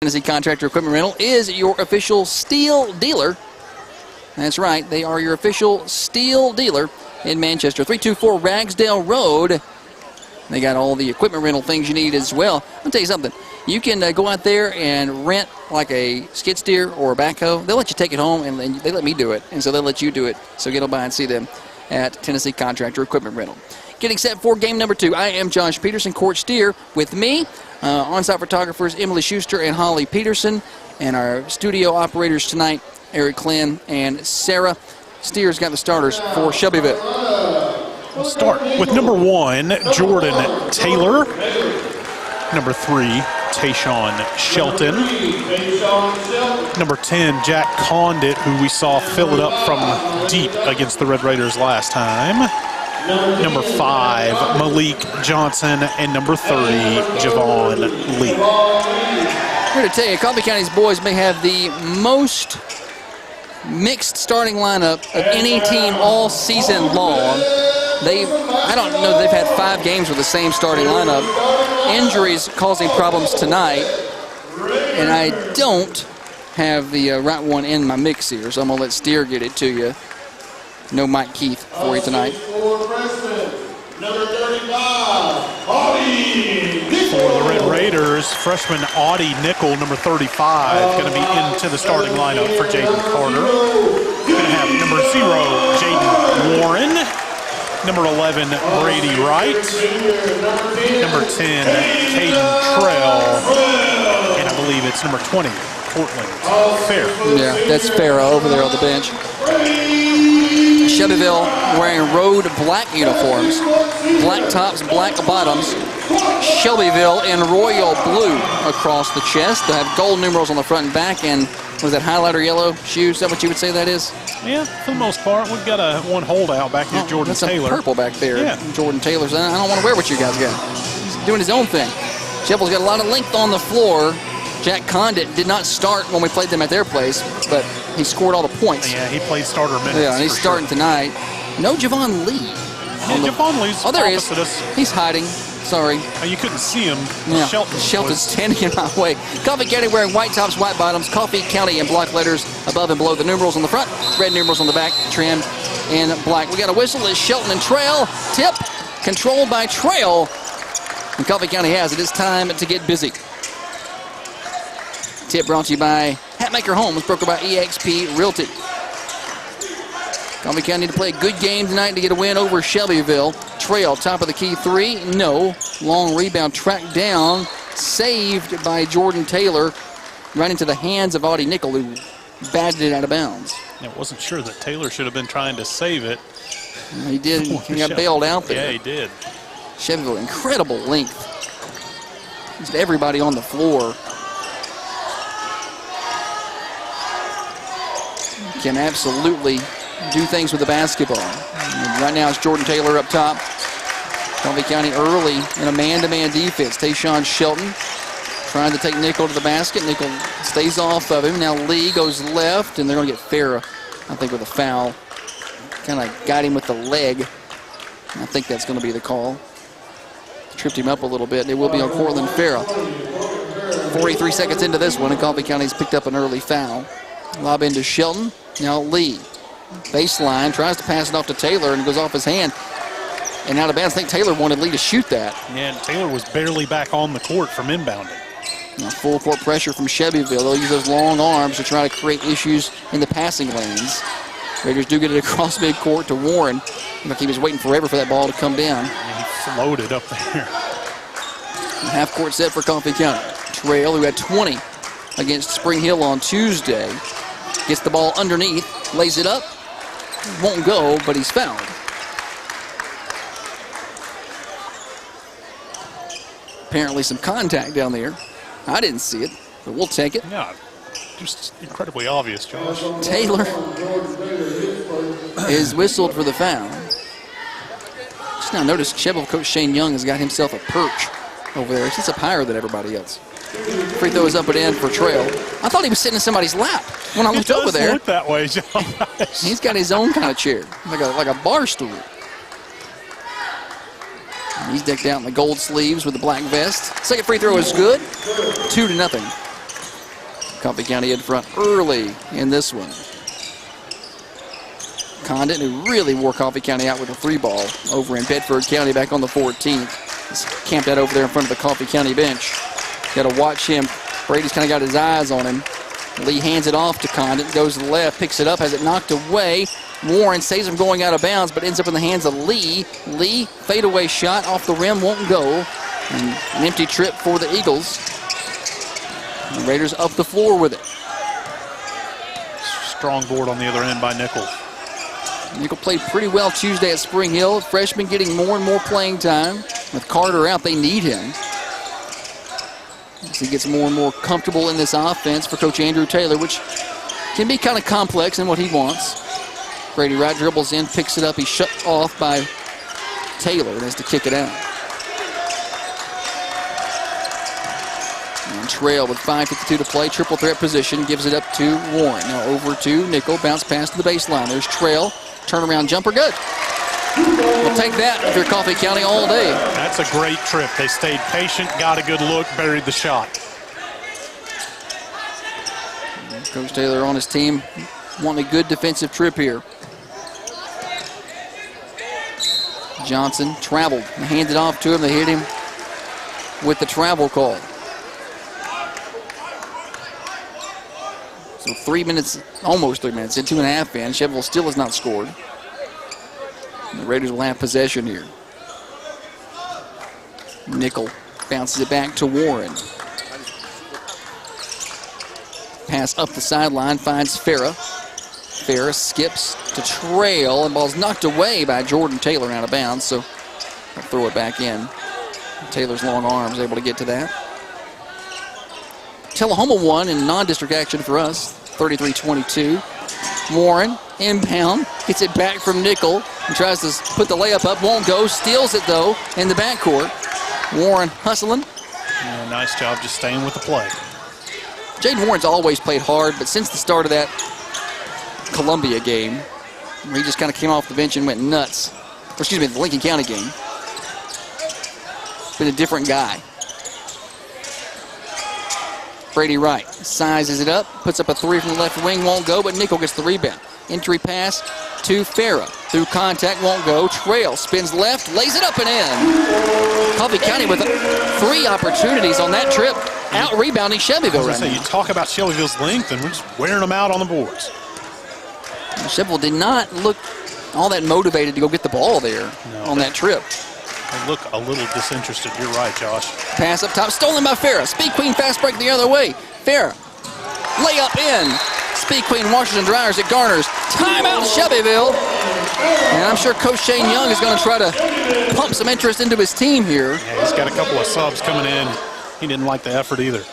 Tennessee Contractor Equipment Rental is your official steel dealer. That's right, they are your official steel dealer in Manchester. 324 Ragsdale Road. They got all the equipment rental things you need as well. I'll tell you something. You can go out there and rent like a skid steer or a backhoe. They'll let you take it home, and they let me do it, and so they'll let you do it. So get on by and see them at Tennessee Contractor Equipment Rental. Getting set for game number 2. I am Josh Peterson, court steer. With me, on-site photographers Emily Schuster and Holly Peterson, and our studio operators tonight, Eric Klin and Sarah. Steers got the starters for Shelbyville. We'll start with number 1, Jordan Taylor. Number 3, Tayshawn Shelton. Number 10, Jack Condit, who we saw fill it up from deep against the Red Raiders last time. Number 5, Malik Johnson, and number 30, Javon Lee. I'm here to tell you, Coffee County's boys may have the most mixed starting lineup of any team all season long. I don't know, they've had 5 games with the same starting lineup. Injuries causing problems tonight, and I don't have the right one in my mix here, so I'm gonna let Steer get it to you. No Mike Keith for you tonight. Number 35, Audie Nickel. For the Red Raiders, freshman Audie Nickel, number 35, going to be into the starting lineup for Jaden Carter. Going to have number 0, Jaden Warren. Number 11, Brady Wright. Number 10, Caden Trell. And I believe it's number 20, Portland Fair. Yeah, that's Farrah over there on the bench. Shelbyville wearing road black uniforms, black tops, black bottoms. Shelbyville in royal blue across the chest. They have gold numerals on the front and back, and was that highlighter yellow shoes? Is that what you would say that is? Yeah, for the most part. We've got one holdout back here, Jordan Taylor. That's purple back there. Yeah. Jordan Taylor's. I don't want to wear what you guys got. He's doing his own thing. Shelbyville's got a lot of length on the floor. Jack Condit did not start when we played them at their place, but he scored all the points. Yeah, he played starter minutes. Yeah, and he's starting tonight. No Javon Lee. Yeah, Javon Lee's there he is. us. He's hiding. Sorry. You couldn't see him. Yeah. Shelton's standing in my way. Coffee County wearing white tops, white bottoms. Coffee County in block letters above and below the numerals on the front. Red numerals on the back, trimmed in black. We got a whistle. It's Shelton and Trail. Tip controlled by Trail. And Coffee County has it. It's time to get busy. Tip brought to you by Hatmaker Homes, broken by eXp Realty. Coffee County to play a good game tonight to get a win over Shelbyville. Trail, top of the key 3, no. Long rebound tracked down, saved by Jordan Taylor, right into the hands of Audie Nickel, who batted it out of bounds. I wasn't sure that Taylor should have been trying to save it. He did. He got bailed out there. Yeah, he did. Shelbyville, incredible length. Just everybody on the floor. Can absolutely do things with the basketball. And right now it's Jordan Taylor up top. Coffee County early in a man-to-man defense. Tayshawn Shelton trying to take Nickel to the basket. Nickel stays off of him. Now Lee goes left, and they're going to get Farrah, I think, with a foul. Kind of got him with the leg. I think that's going to be the call. Tripped him up a little bit. It will be on Cortland Farrah. 43 seconds into this one, and Coffee County's picked up an early foul. Lob into Shelton. Now Lee. Baseline. Tries to pass it off to Taylor and goes off his hand. And out of bounds. I think Taylor wanted Lee to shoot that. Yeah, and Taylor was barely back on the court from inbounding. Now full court pressure from Shelbyville. They'll use those long arms to try to create issues in the passing lanes. Raiders do get it across midcourt to Warren. Like he was waiting forever for that ball to come down. Yeah, he floated up there. Half court set for Coffee County. Trail, who had 20 against Spring Hill on Tuesday, gets the ball underneath, lays it up, won't go, but he's fouled. Apparently some contact down there. I didn't see it, but we'll take it. Yeah, just incredibly obvious, Josh. Taylor is whistled for the foul. Just now notice Shelbyville coach Shane Young has got himself a perch over there. He's up higher than everybody else. Free throw is up and in for Trail. I thought he was sitting in somebody's lap when I looked over there. It does look that way, Josh. He's got his own kind of chair, like a bar stool. And he's decked out in the gold sleeves with the black vest. Second free throw is good. 2-0. Coffee County in front early in this one. Condon, who really wore Coffee County out with a 3-ball over in Bedford County back on the 14th. He's camped out over there in front of the Coffee County bench. Got to watch him. Brady's kind of got his eyes on him. Lee hands it off to Condon, goes to the left, picks it up, has it knocked away. Warren saves him going out of bounds, but ends up in the hands of Lee. Lee, fadeaway shot off the rim, won't go. And an empty trip for the Eagles. The Raiders up the floor with it. Strong board on the other end by Nickel. Nickel played pretty well Tuesday at Spring Hill. Freshman getting more and more playing time. With Carter out, they need him. As he gets more and more comfortable in this offense for Coach Andrew Taylor, which can be kind of complex in what he wants. Brady Wright dribbles in, picks it up. He's shut off by Taylor and has to kick it out. And Trail with 5:52 to play, triple threat position, gives it up to Warren. Now over to Nickel, bounce pass to the baseline. There's Trail, turnaround jumper, good. We'll take that if you're Coffee County all day. That's a great trip. They stayed patient, got a good look, buried the shot. Coach Taylor on his team wanting a good defensive trip here. Johnson traveled and handed off to him. They hit him with the travel call. So 3 minutes, almost 3 minutes, in 2.5 in. Shelbyville still has not scored. The Raiders will have possession here. Nickel bounces it back to Warren. Pass up the sideline, finds Farah. Farah skips to Trail, and ball's knocked away by Jordan Taylor out of bounds, so they'll throw it back in. Taylor's long arms able to get to that. Tullahoma won in non-district action for us, 33-22. Warren, inbound, gets it back from Nickel and tries to put the layup up, won't go, steals it though in the backcourt. Warren hustling. Yeah, nice job just staying with the play. Jaden Warren's always played hard, but since the start of that Columbia game, where he just kind of came off the bench and went nuts, or excuse me, the Lincoln County game, been a different guy. Brady Wright sizes it up, puts up a 3 from the left wing, won't go, but Nickel gets the rebound. Entry pass to Farah. Through contact, won't go. Trail spins left, lays it up and in. Coffee County with 3 opportunities on that trip, out rebounding Shelbyville right now. You talk about Shelbyville's length, and we're just wearing them out on the boards. Shelbyville did not look all that motivated to go get the ball there on that trip. They look a little disinterested. You're right, Josh. Pass up top, stolen by Farah. Speed Queen fast break the other way. Farah, layup in. Speed Queen washes and dryers at Garner's. Timeout Shelbyville. And I'm sure Coach Shane Young is going to try to pump some interest into his team here. Yeah, he's got a couple of subs coming in. He didn't like the effort either.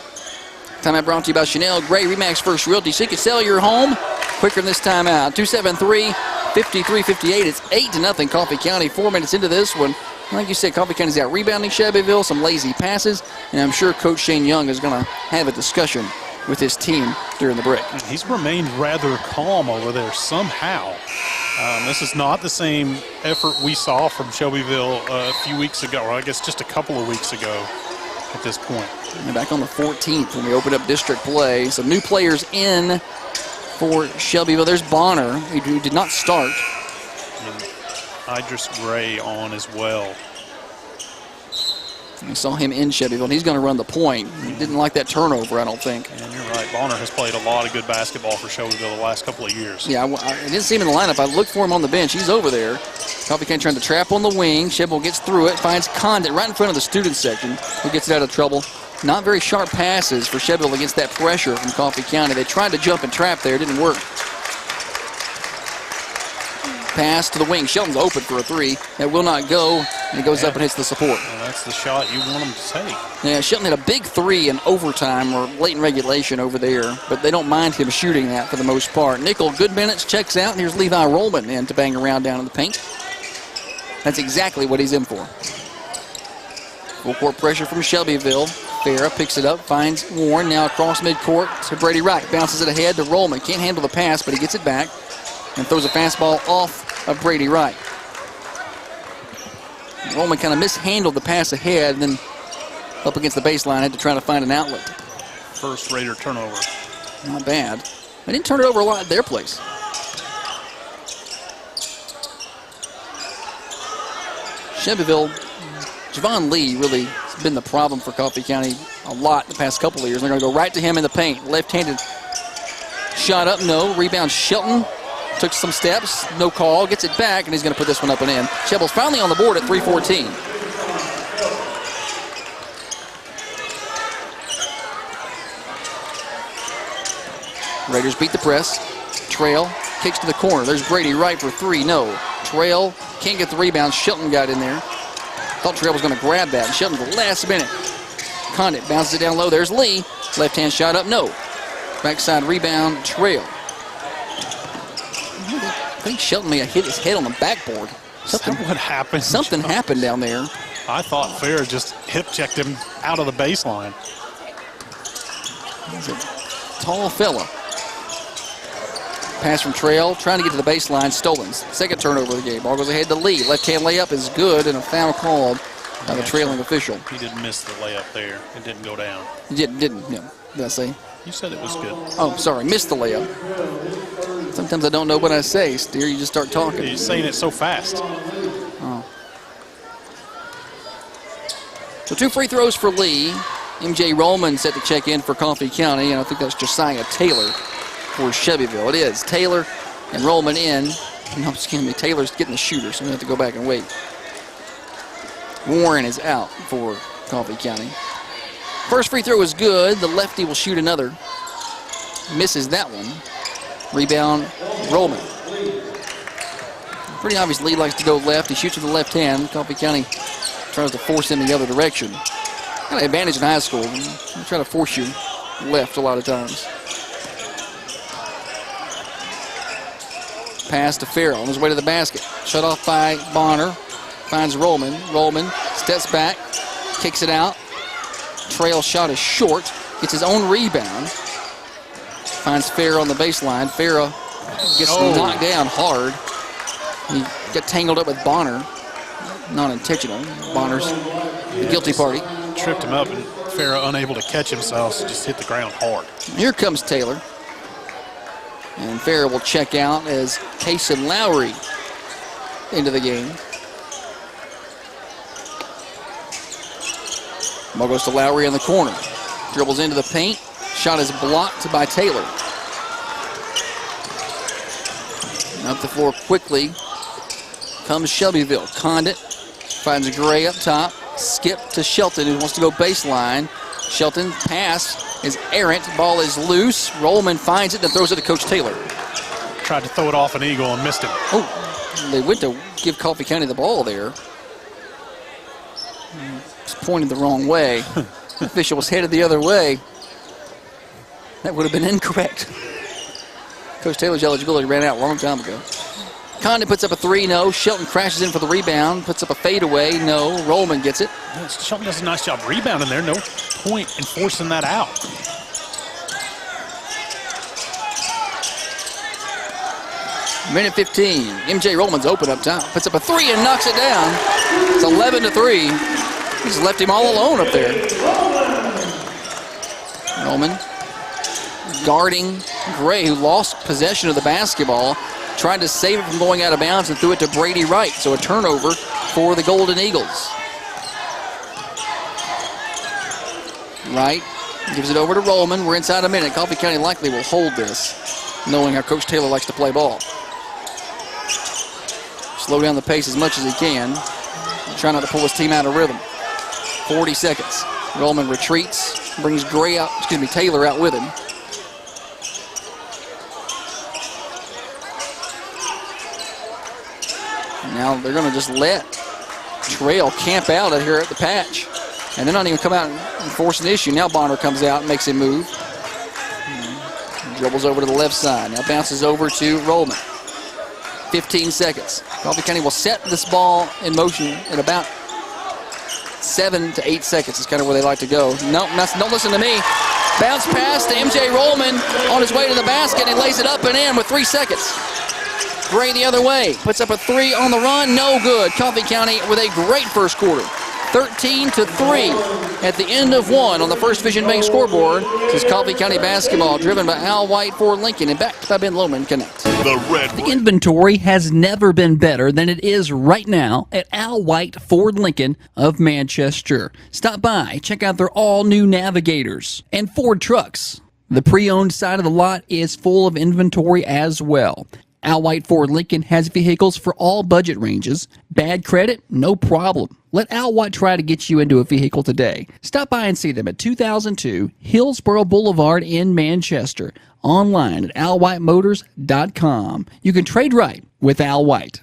Timeout brought to you by Chanel Gray, Remax First Realty. So you can sell your home quicker than this timeout. 2-7-3, 53-58. It's 8-0 Coffee County. 4 minutes into this one. Like you said, Coffee County's got rebounding Shelbyville, some lazy passes, and I'm sure Coach Shane Young is going to have a discussion with his team during the break. He's remained rather calm over there somehow. This is not the same effort we saw from Shelbyville a few weeks ago, or I guess just a couple of weeks ago at this point. And back on the 14th when we opened up district play. Some new players in for Shelbyville. There's Bonner, who did not start. And Idris Gray on as well. We saw him in Shelbyville, and he's going to run the point. He didn't like that turnover, I don't think. And you're right. Bonner has played a lot of good basketball for Shelbyville the last couple of years. Yeah, I didn't see him in the lineup. I looked for him on the bench. He's over there. Coffee County trying to trap on the wing. Shelbyville gets through it, finds Condit right in front of the student section, who gets it out of trouble. Not very sharp passes for Shelbyville against that pressure from Coffee County. They tried to jump and trap there. It didn't work. Pass to the wing. Shelton's open for a 3. That will not go. And it goes up and hits the support. Well, that's the shot you want them to take. Yeah, Shelton had a big 3 in overtime or late in regulation over there, but they don't mind him shooting that for the most part. Nickel, good minutes, checks out, and here's Levi Rollman in to bang around down in the paint. That's exactly what he's in for. Full court pressure from Shelbyville. Farah picks it up, finds Warren, now across midcourt to Brady Wright. Bounces it ahead to Rollman. Can't handle the pass, but he gets it back and throws a fastball off of Brady Wright. Rollman kind of mishandled the pass ahead and then up against the baseline had to try to find an outlet. First Raider turnover. Not bad. They didn't turn it over a lot at their place. Shelbyville, Javon Lee really has been the problem for Coffee County a lot the past couple of years. They're going to go right to him in the paint. Left-handed shot up, no. Rebound, Shelton. Took some steps, no call, gets it back, and he's going to put this one up and in. Shelbyville's finally on the board at 3:14. Raiders beat the press. Trail kicks to the corner. There's Brady Wright for three. No. Trail can't get the rebound. Shelton got in there. Thought Trail was going to grab that. Shelton at the last minute. Condit bounces it down low. There's Lee. Left-hand shot up. No. Backside rebound. Trail. I think Shelton may have hit his head on the backboard. Something what happened? Something happened down there. I thought Fair just hip-checked him out of the baseline. He's a tall fella. Pass from Trail, trying to get to the baseline, stolen. Second turnover of the game. Ball goes ahead to Lee. Left-hand layup is good, and a foul called by the trailing official. He did miss the layup there. It didn't go down. Didn't. Yeah. Did I say? You said it was good. Oh, sorry. Missed the layup. Sometimes I don't know what I say, Steer. You just start talking. You're saying it so fast. Oh. So 2 free throws for Lee. MJ Rollman set to check in for Coffee County, and I think that's Josiah Taylor for Shelbyville. It is Taylor and Rollman in. No, excuse me, Taylor's getting the shooter, so we have to go back and wait. Warren is out for Coffee County. First free throw is good. The lefty will shoot another. Misses that one. Rebound, Rollman. Pretty obvious Lee likes to go left. He shoots with the left hand. Coffee County tries to force him the other direction. Got an advantage in high school. They try to force you left a lot of times. Pass to Farrell on his way to the basket. Shut off by Bonner. Finds Rollman. Rollman steps back, kicks it out. Trail shot is short. Gets his own rebound. Finds Farrell on the baseline. Farrell gets knocked down hard. He got tangled up with Bonner. Not intentional. Bonner's the guilty party. Tripped him up, and Farrell unable to catch himself, so just hit the ground hard. Here comes Taylor. And Farrell will check out as Kason Lowry into the game. Ball goes to Lowry in the corner. Dribbles into the paint. Shot is blocked by Taylor. Up the floor quickly comes Shelbyville. Condit finds Gray up top. Skip to Shelton, who wants to go baseline. Shelton pass is errant. Ball is loose. Rollman finds it and throws it to Coach Taylor. Tried to throw it off an eagle and missed him. Oh, they went to give Coffee County the ball there. It's pointed the wrong way. The official was headed the other way. That would have been incorrect. Coach Taylor's eligibility ran out a long time ago. Condon puts up a three, no. Shelton crashes in for the rebound, puts up a fadeaway, no. Rollman gets it. Shelton does a nice job rebounding there. No point in forcing that out. Minute 15. MJ Rollman's open up top. Puts up a three and knocks it down. It's 11-3. He's left him all alone up there. Rollman guarding Gray, who lost possession of the basketball. Tried to save it from going out of bounds and threw it to Brady Wright. So a turnover for the Golden Eagles. Wright gives it over to Rollman. We're inside a minute. Coffee County likely will hold this, knowing how Coach Taylor likes to play ball. Slow down the pace as much as he can. Try not to pull his team out of rhythm. 40 seconds. Rollman retreats, brings Gray out, Taylor out with him. Now they're going to just let Trail camp out here at the patch. And they're not even come out and force an issue. Now Bonner comes out and makes him move. Dribbles over to the left side. Now bounces over to Rollman. 15 seconds. Coffee County will set this ball in motion in about 7 to 8 seconds is kind of where they like to go. No, don't listen to me. Bounce pass to MJ Rollman on his way to the basket and lays it up and in with 3 seconds. Gray the other way. Puts up a three on the run. No good. Coffee County with a great first quarter. 13-3 at the end of one on the First Vision Bank scoreboard. This is Coffee County basketball, driven by Al White for Lincoln and backed by Ben Lomond Connect. The inventory has never been better than it is right now at Al White Ford Lincoln of Manchester. Stop by, check out their all-new Navigators and Ford trucks. The pre-owned side of the lot is full of inventory as well. Al White Ford Lincoln has vehicles for all budget ranges. Bad credit? No problem. Let Al White try to get you into a vehicle today. Stop by and see them at 2002 Hillsborough Boulevard in Manchester. Online at alwhiteMotors.com. You can trade right with Al White.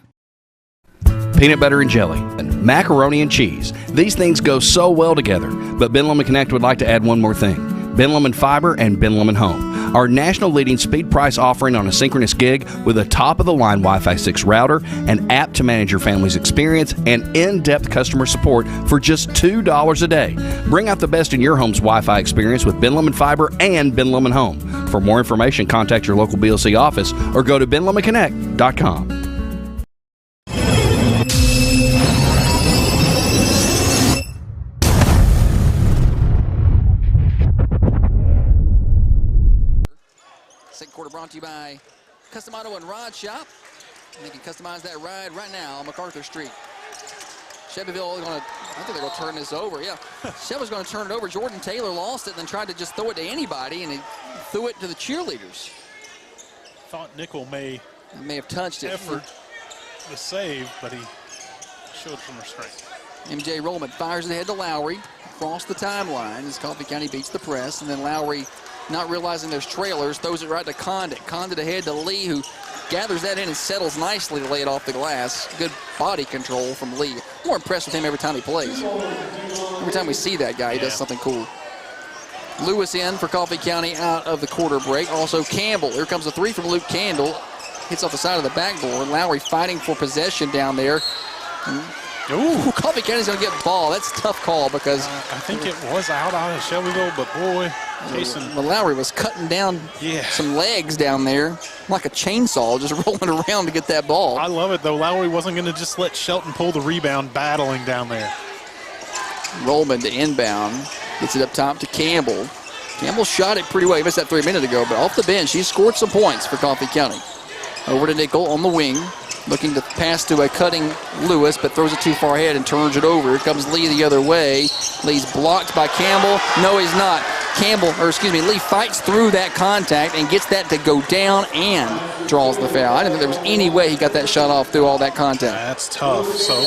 Peanut butter and jelly, and macaroni and cheese. These things go so well together, but Ben Lomond Connect would like to add one more thing. Ben Lomond Fiber and Ben Lomond Home. Our national leading speed price offering on a synchronous gig with a top-of-the-line Wi-Fi 6 router, an app to manage your family's experience, and in-depth customer support for just $2 a day. Bring out the best in your home's Wi-Fi experience with Ben Lomond Fiber and Ben Lomond Home. For more information, contact your local BLC office or go to benlomondconnect.com. Second quarter brought to you by Custom Auto and Rod Shop. And they can customize that ride right now on MacArthur Street. Shelbyville I think they're going to turn this over. Yeah, Shelbyville's going to turn it over. Jordan Taylor lost it and then tried to just throw it to anybody, and he threw it to the cheerleaders. Thought Nickel may have touched it. Effort the save, but he showed some restraint. MJ Rollman fires it ahead to Lowry across the timeline as Coffee County beats the press, and then Lowry, not realizing there's trailers, throws it right to Condit. Condit ahead to Lee, who gathers that in and settles nicely to lay it off the glass. Good body control from Lee. More impressed with him every time he plays. Every time we see that guy, he does something cool. Lewis in for Coffee County out of the quarter break. Also Campbell. Here comes a three from Luke Candle. Hits off the side of the backboard. Lowry fighting for possession down there. Ooh, Coffee County's going to get the ball. That's a tough call because I think it was out of Shelbyville, but boy, Jason. Well, Lowry was cutting down some legs down there like a chainsaw, just rolling around to get that ball. I love it, though. Lowry wasn't going to just let Shelton pull the rebound, battling down there. Rollman to inbound. Gets it up top to Campbell. Campbell shot it pretty well. He missed that 3 minutes ago, but off the bench, he scored some points for Coffee County. Over to Nickel on the wing. Looking to pass to a cutting Lewis, but throws it too far ahead and turns it over. Here comes Lee the other way. Lee's blocked by Campbell. No, he's not. Lee fights through that contact and gets that to go down and draws the foul. I didn't think there was any way he got that shot off through all that contact. That's tough. So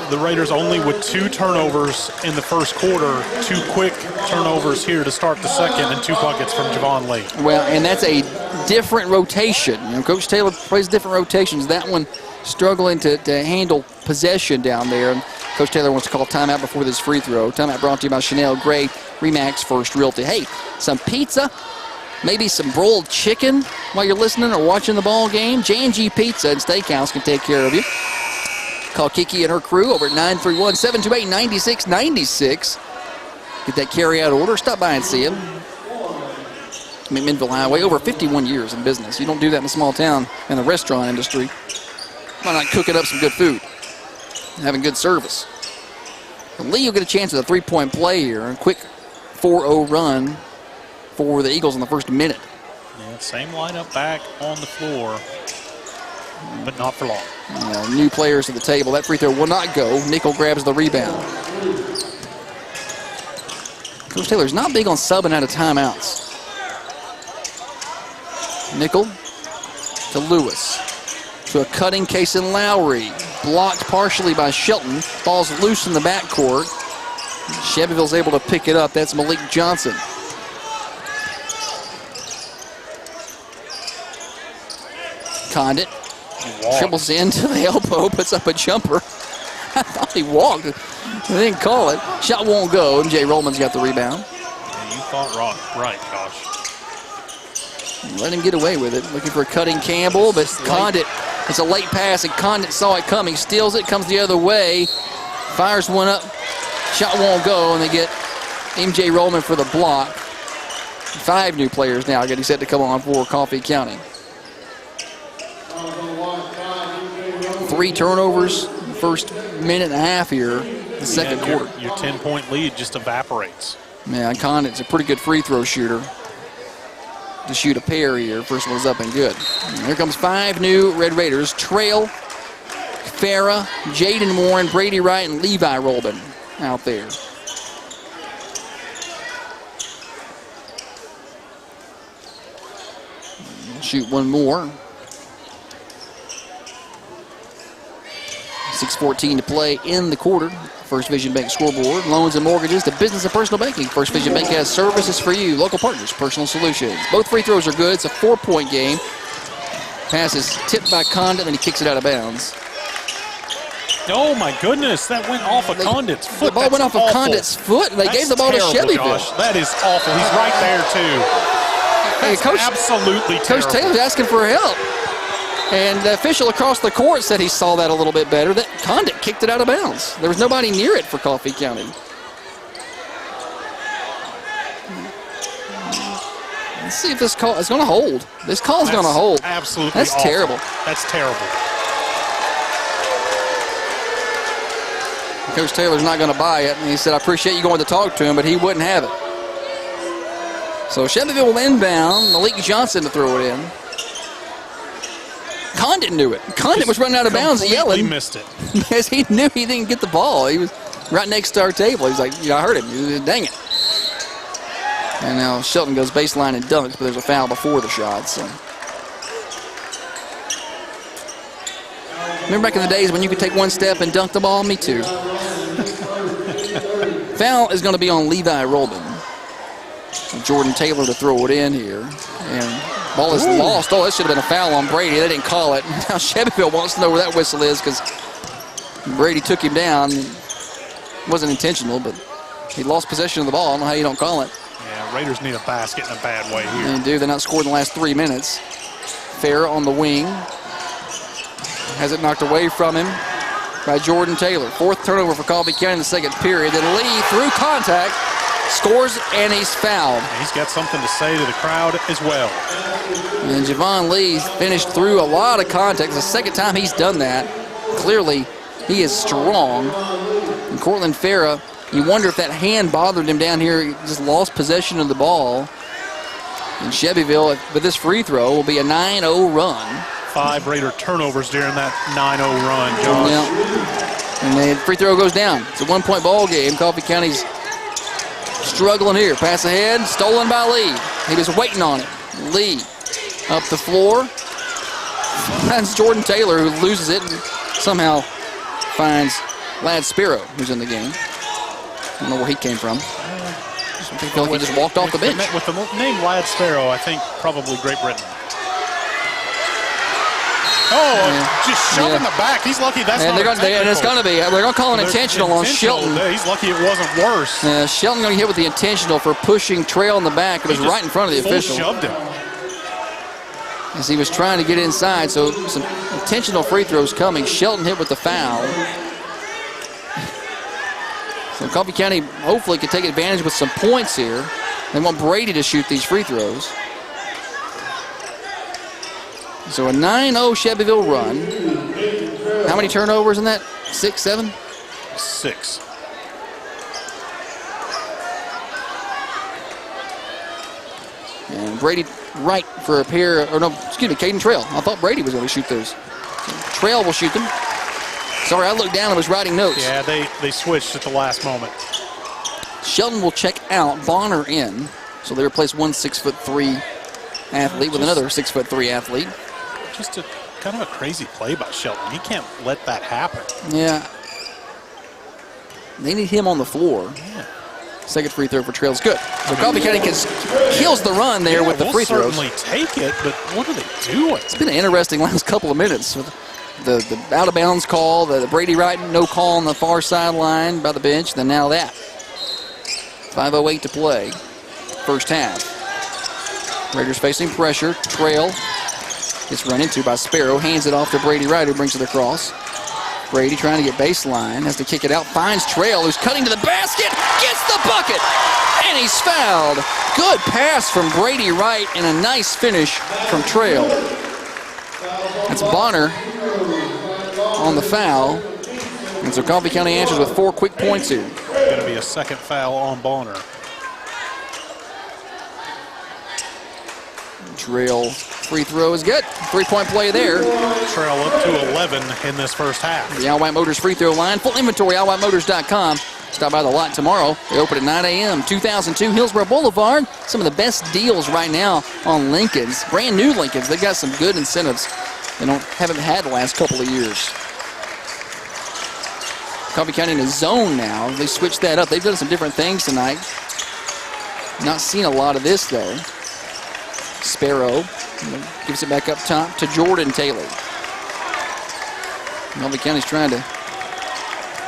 the Raiders only with 2 turnovers in the first quarter, 2 quick turnovers here to start the second, and 2 buckets from Javon Lee. Well, and that's a different rotation. Coach Taylor plays different rotations. That one struggling to handle possession down there. And Coach Taylor wants to call timeout before this free throw. Timeout brought to you by Chanel Gray, Remax First Realty. Hey, some pizza, maybe some broiled chicken while you're listening or watching the ball game. J&G Pizza and Steakhouse can take care of you. Call Kiki and her crew over at 931-728-9696. Get that carry-out order. Stop by and see them. McMinnville Highway, over 51 years in business. You don't do that in a small town in the restaurant industry. Why not cooking up some good food and having good service? And Lee will get a chance at a three-point play here. A quick 4-0 run for the Eagles in the first minute. Yeah, same lineup back on the floor, but not for long. New players to the table. That free throw will not go. Nickel grabs the rebound. Coach Taylor's not big on subbing out of timeouts. Nickel to Lewis. To a cutting Cason Lowry. Blocked partially by Shelton. Ball's loose in the backcourt. Shelbyville's able to pick it up. That's Malik Johnson. Condit dribbles into the elbow, puts up a jumper. I thought he walked. They didn't call it. Shot won't go. MJ Rollman's got the rebound. Yeah, you thought right, Josh. Let him get away with it. Looking for cutting Campbell, but Condit, it's a late pass, and Condit saw it coming, steals it, comes the other way, fires one up, shot won't go, and they get MJ Rollman for the block. 5 new players now getting set to come on for Coffee County. 3 turnovers, first minute and a half here the second quarter. Your 10-point lead just evaporates. Yeah, Condit's a pretty good free throw shooter. To shoot a pair here. First one was up and good. And here comes 5 new Red Raiders. Trail, Farah, Jaden Warren, Brady Wright, and Levi Rolbin out there. Shoot one more. 6:14 to play in the quarter. First Vision Bank scoreboard. Loans and mortgages to business and personal banking. First Vision Bank has services for you. Local partners, personal solutions. Both free throws are good. It's a 4-point game. Pass is tipped by Condit, and he kicks it out of bounds. Oh, my goodness. That went off of Condit's foot. The ball went off of Condit's foot, and they gave the ball to Shelbyville. Josh. That is awful. He's right there, too. Hey, Coach, absolutely terrible. Coach Taylor's asking for help. And the official across the court said he saw that a little bit better. That Condit kicked it out of bounds. There was nobody near it for Coffee County. Let's see if this call is going to hold. This call is going to hold. Absolutely That's awful. terrible. That's terrible. Coach Taylor's not going to buy it. And he said, I appreciate you going to talk to him, but he wouldn't have it. So Shelbyville will inbound. Malik Johnson to throw it in. Condit knew it. Condit was running out of bounds yelling. He missed it. Because he knew he didn't get the ball. He was right next to our table. He was like, I heard him. He was, dang it. And now Shelton goes baseline and dunks, but there's a foul before the shot. So. Remember back in the days when you could take one step and dunk the ball? Me too. Foul is going to be on Levi Rolbin. Jordan Taylor to throw it in here. And ball is lost. Oh, that should have been a foul on Brady. They didn't call it. Now Shelbyville wants to know where that whistle is because Brady took him down. It wasn't intentional, but he lost possession of the ball. I don't know how you don't call it. Yeah, Raiders need a basket in a bad way here. They do. They're not scored in the last 3 minutes. Fair on the wing. Has it knocked away from him by Jordan Taylor. 4th turnover for Coffee County in the second period. Then Lee, through contact, scores, and he's fouled. He's got something to say to the crowd as well. And Javon Lee finished through a lot of contact. It's the second time he's done that. Clearly, he is strong. And Cortland Farah, you wonder if that hand bothered him down here. He just lost possession of the ball. And Shelbyville, with this free throw, will be a 9-0 run. 5 Raider turnovers during that 9-0 run, Josh. Yeah. And the free throw goes down. It's a 1-point ball game. Coffee County's struggling here. Pass ahead, stolen by Lee. He was waiting on it. Lee up the floor. Finds Jordan Taylor, who loses it and somehow finds Ladd Sparrow, who's in the game. I don't know where he came from. I feel like he just walked off the bench. With the name Ladd Sparrow, I think probably Great Britain. Oh, just shoving the back. He's lucky that's not and it's going to be. They're going to call an intentional on Shelton. He's lucky it wasn't worse. Shelton going to get hit with the intentional for pushing Trail in the back. It was right in front of the official. Shoved him. As he was trying to get inside, so some intentional free throws coming. Shelton hit with the foul. So Coffee County hopefully could take advantage with some points here. They want Brady to shoot these free throws. So a 9-0 Shelbyville run. How many turnovers in that? 6, 7? 6. And Brady Wright for a pair, or no, excuse me, Caden Trail. I thought Brady was going to shoot those. So Trail will shoot them. Sorry, I looked down and was writing notes. Yeah, they switched at the last moment. Shelton will check out, Bonner in. So they replace one 6'3" athlete with another 6'3" athlete. Just a kind of a crazy play by Shelton. He can't let that happen. Yeah. They need him on the floor. Yeah. Second free throw for Trail's good. So Coffee County kills the run there with the free throws. Certainly take it, but what are they doing? It's been an interesting last couple of minutes with the out of bounds call, the Brady Wright no call on the far sideline by the bench, then now that. 5:08 to play. First half. Raiders facing pressure. Trail gets run into by Sparrow. Hands it off to Brady Wright, who brings it across. Brady trying to get baseline. Has to kick it out. Finds Trail, who's cutting to the basket. Gets the bucket. And he's fouled. Good pass from Brady Wright and a nice finish from Trail. That's Bonner on the foul. And so Coffee County answers with 4 quick points here. Going to be a second foul on Bonner. Trail free throw is good. 3-point play there. Trail up to 11 in this first half. The Al White Motors free throw line. Full inventory, alwhitemotors.com. Stop by the lot tomorrow. They open at 9 a.m. 2002 Hillsborough Boulevard. Some of the best deals right now on Lincolns. Brand new Lincolns. They've got some good incentives they haven't had the last couple of years. Coffee County in a zone now. They switched that up. They've done some different things tonight. Not seen a lot of this, though. Sparrow gives it back up top to Jordan Taylor. Coffee County's trying to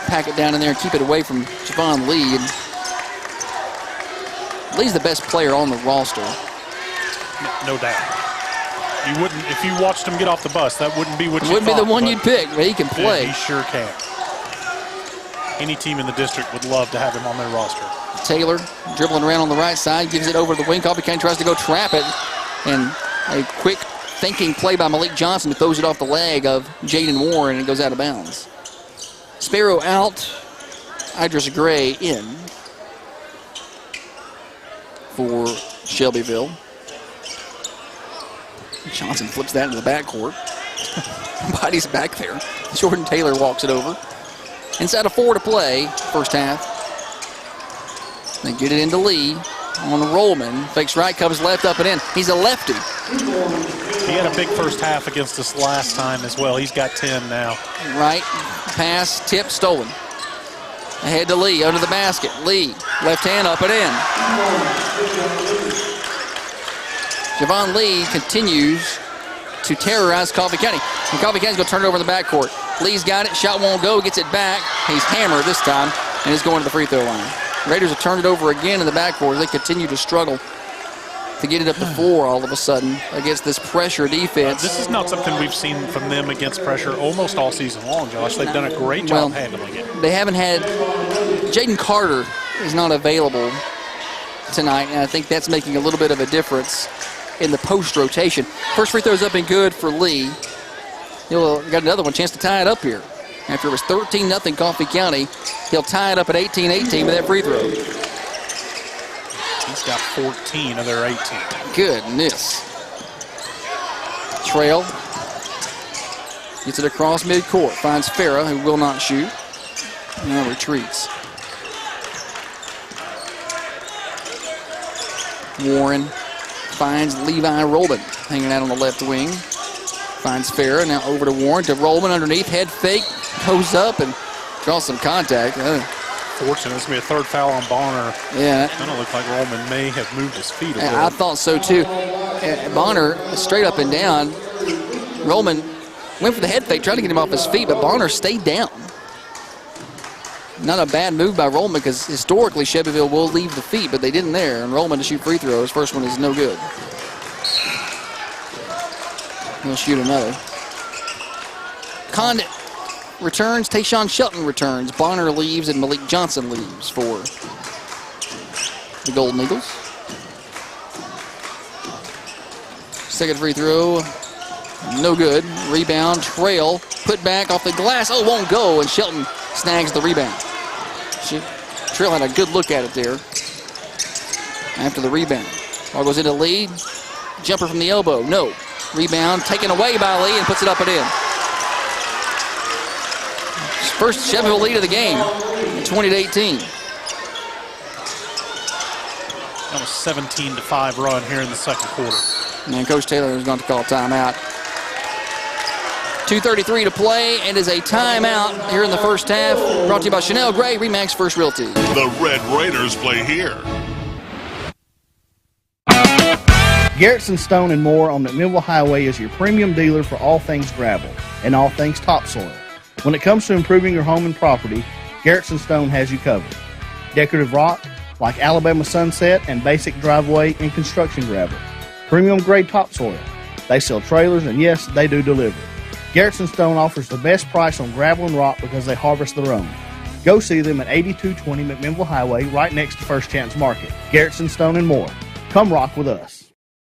pack it down in there and keep it away from Javon Lee. And Lee's the best player on the roster. No doubt. You wouldn't, if you watched him get off the bus, that wouldn't be what you Wouldn't thought, be the one but you'd pick, but he can play. Yeah, he sure can. Any team in the district would love to have him on their roster. Taylor dribbling around on the right side, gives it over to the wing. Coffee County tries to go trap it. And a quick thinking play by Malik Johnson who throws it off the leg of Jaden Warren and it goes out of bounds. Sparrow out, Idris Gray in for Shelbyville. Johnson flips that into the backcourt. Body's back there. Jordan Taylor walks it over. Inside of 4 to play, first half. They get it into Lee on the Rollman. Fakes right, comes left, up and in. He's a lefty. He had a big first half against us last time as well. He's got 10 now. Right, pass, tip, stolen. Ahead to Lee, under the basket. Lee, left hand, up and in. Javon Lee continues to terrorize Coffee County. And Coffee County's going to turn it over in the backcourt. Lee's got it, shot won't go, gets it back. He's hammered this time, and is going to the free throw line. Raiders have turned it over again in the backcourt. They continue to struggle to get it up to 4 all of a sudden against this pressure defense. This is not something we've seen from them against pressure almost all season long, Josh. They've done a great job handling it. They haven't had – Jaden Carter is not available tonight, and I think that's making a little bit of a difference in the post rotation. First free throw's up and good for Lee. He'll got another one, chance to tie it up here. After it was 13-0 Coffee County, he'll tie it up at 18-18 with that free throw. He's got 14 of their 18. Goodness. Trail gets it across midcourt. Finds Farah, who will not shoot. Now retreats. Warren finds Levi Rollman hanging out on the left wing. Finds Farah, now over to Warren, to Rollman underneath, head fake, goes up and draws some contact. Fortunate, it's going to be a third foul on Bonner. Yeah. It looked like Rollman may have moved his feet a bit. I thought so too. Bonner, straight up and down. Rollman went for the head fake, tried to get him off his feet, but Bonner stayed down. Not a bad move by Rollman because historically Shelbyville will leave the feet, but they didn't there. And Rollman to shoot free throws. First one is no good. He'll shoot another. Condit returns. Tayshawn Shelton returns. Bonner leaves and Malik Johnson leaves for the Golden Eagles. Second free throw. No good. Rebound. Trail. Put back off the glass. Oh, won't go. And Shelton snags the rebound. Trail had a good look at it there after the rebound. Ball goes into lead. Jumper from the elbow. No. Rebound taken away by Lee and puts it up and in. First Shelbyville lead of the game, 20-18. That was 17-5 run here in the second quarter. And Coach Taylor is going to call a timeout. 2:33 to play, and is a timeout here in the first half. Brought to you by Chanel Gray, Remax First Realty. The Red Raiders play here. Garrettson Stone and More on McMinnville Highway is your premium dealer for all things gravel and all things topsoil. When it comes to improving your home and property, Garrettson Stone has you covered. Decorative rock like Alabama Sunset and basic driveway and construction gravel. Premium grade topsoil. They sell trailers and yes, they do deliver. Garrettson Stone offers the best price on gravel and rock because they harvest their own. Go see them at 8220 McMinnville Highway right next to First Chance Market. Garrettson Stone and More. Come rock with us.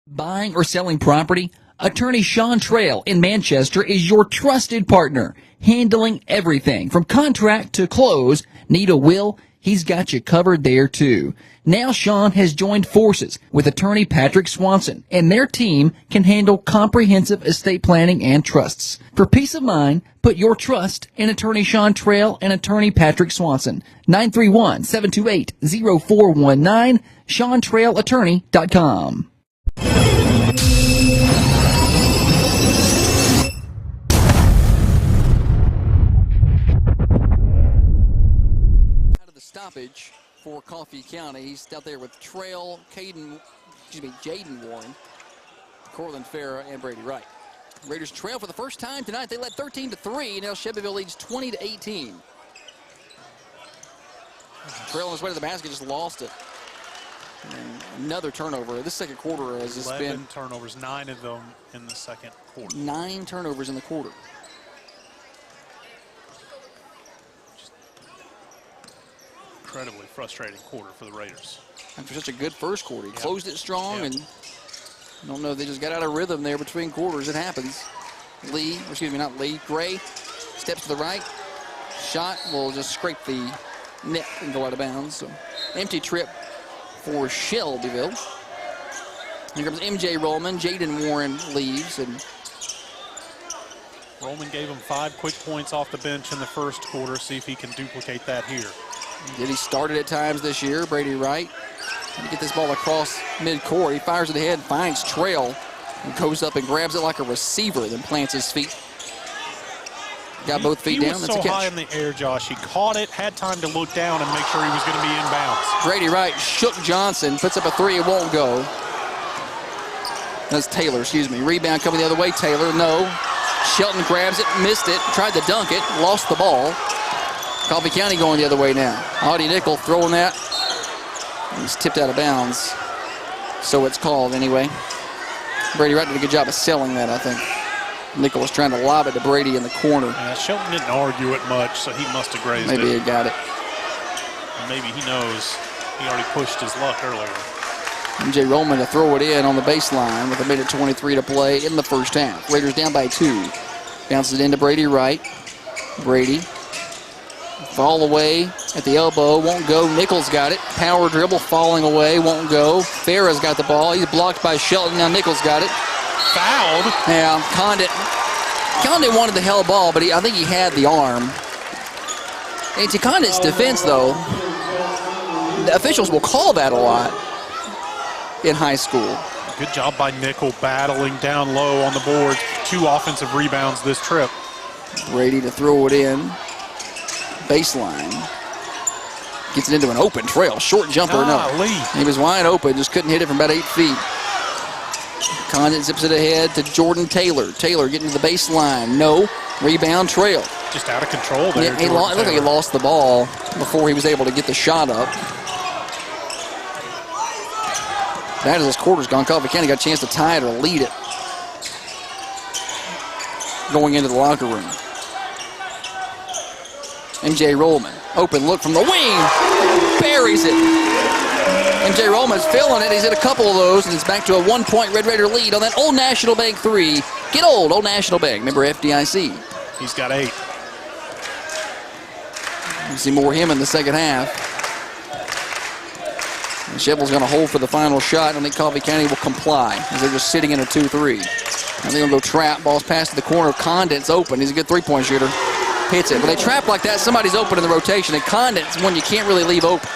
Buying or selling property? Attorney Sean Trail in Manchester is your trusted partner, handling everything from contract to close. Need a will? He's got you covered there too. Now Sean has joined forces with attorney Patrick Swanson, and their team can handle comprehensive estate planning and trusts. For peace of mind, put your trust in attorney Sean Trail and attorney Patrick Swanson. 931-728-0419, SeanTrailAttorney.com. Stoppage for Coffee County. He's out there with Jaden Warren, Cortland Farah, and Brady Wright. Raiders trail for the first time tonight. They led 13-3. Now Shelbyville leads 20-18. Trail on his way to the basket, just lost it. And another turnover. This second quarter has just been 11 turnovers, 9 of them in the second quarter. 9 turnovers in the quarter. Incredibly frustrating quarter for the Raiders. After such a good first quarter, he closed it strong, and I don't know, they just got out of rhythm there between quarters. It happens. Gray steps to the right. Shot will just scrape the net and go out of bounds. So empty trip for Shelbyville. Here comes MJ Rollman. Jaden Warren leaves, and Roman gave him 5 quick points off the bench in the first quarter. See if he can duplicate that here. Did he started at times this year? Brady Wright trying to get this ball across midcourt. He fires it ahead, finds Trail, and goes up and grabs it like a receiver, then plants his feet. Got both feet down. He was That's so a catch. high in the air, Josh. He caught it, had time to look down and make sure he was going to be inbounds. Brady Wright shook Johnson, puts up a three. It won't go. That's Taylor, excuse me. Rebound coming the other way. Taylor, no. Shelton grabs it, missed it, tried to dunk it, lost the ball. Coffee County going the other way now. Audie Nickel throwing that. He's tipped out of bounds. So it's called anyway. Brady Wright did a good job of selling that, I think. Nickel was trying to lob it to Brady in the corner. Shelton didn't argue it much, so he must have grazed it. Maybe he got it. And maybe he knows he already pushed his luck earlier. MJ Rollman to throw it in on the baseline with 1:23 to play in the first half. Raiders down by 2. Bounces it into Brady Wright. Brady. Fall away at the elbow, won't go. Nichols got it. Power dribble, falling away, won't go. Farah's got the ball. He's blocked by Shelton. Now Nichols got it. Fouled. Yeah, Condit wanted the hell ball, but I think he had the arm. And to Condit's defense, though, the officials will call that a lot in high school. Good job by Nickel battling down low on the boards. 2 offensive rebounds this trip. Brady to throw it in. Baseline. Gets it into an open Trail. Short jumper, no. He was wide open, just couldn't hit it from about 8 feet. Condit zips it ahead to Jordan Taylor. Taylor getting to the baseline. No. Rebound Trail. Just out of control there. Yeah, it looked like he lost the ball before he was able to get the shot up. That as this quarter's gone, Coffee County got a chance to tie it or lead it. Going into the locker room. MJ Rollman, open look from the wing, buries it. MJ Rollman's feeling it. He's hit a couple of those, and it's back to a 1-point Red Raider lead on that Old National Bank 3. Get Old National Bank. Remember FDIC. He's got 8. We'll see more of him in the second half. And Sheville's going to hold for the final shot. I think Coffee County will comply as they're just sitting in a 2-3. And they're going to go trap. Ball's passed to the corner. Condit's open. He's a good three-point shooter. Hits it. When they trap like that, somebody's open in the rotation, and Condit's one you can't really leave open.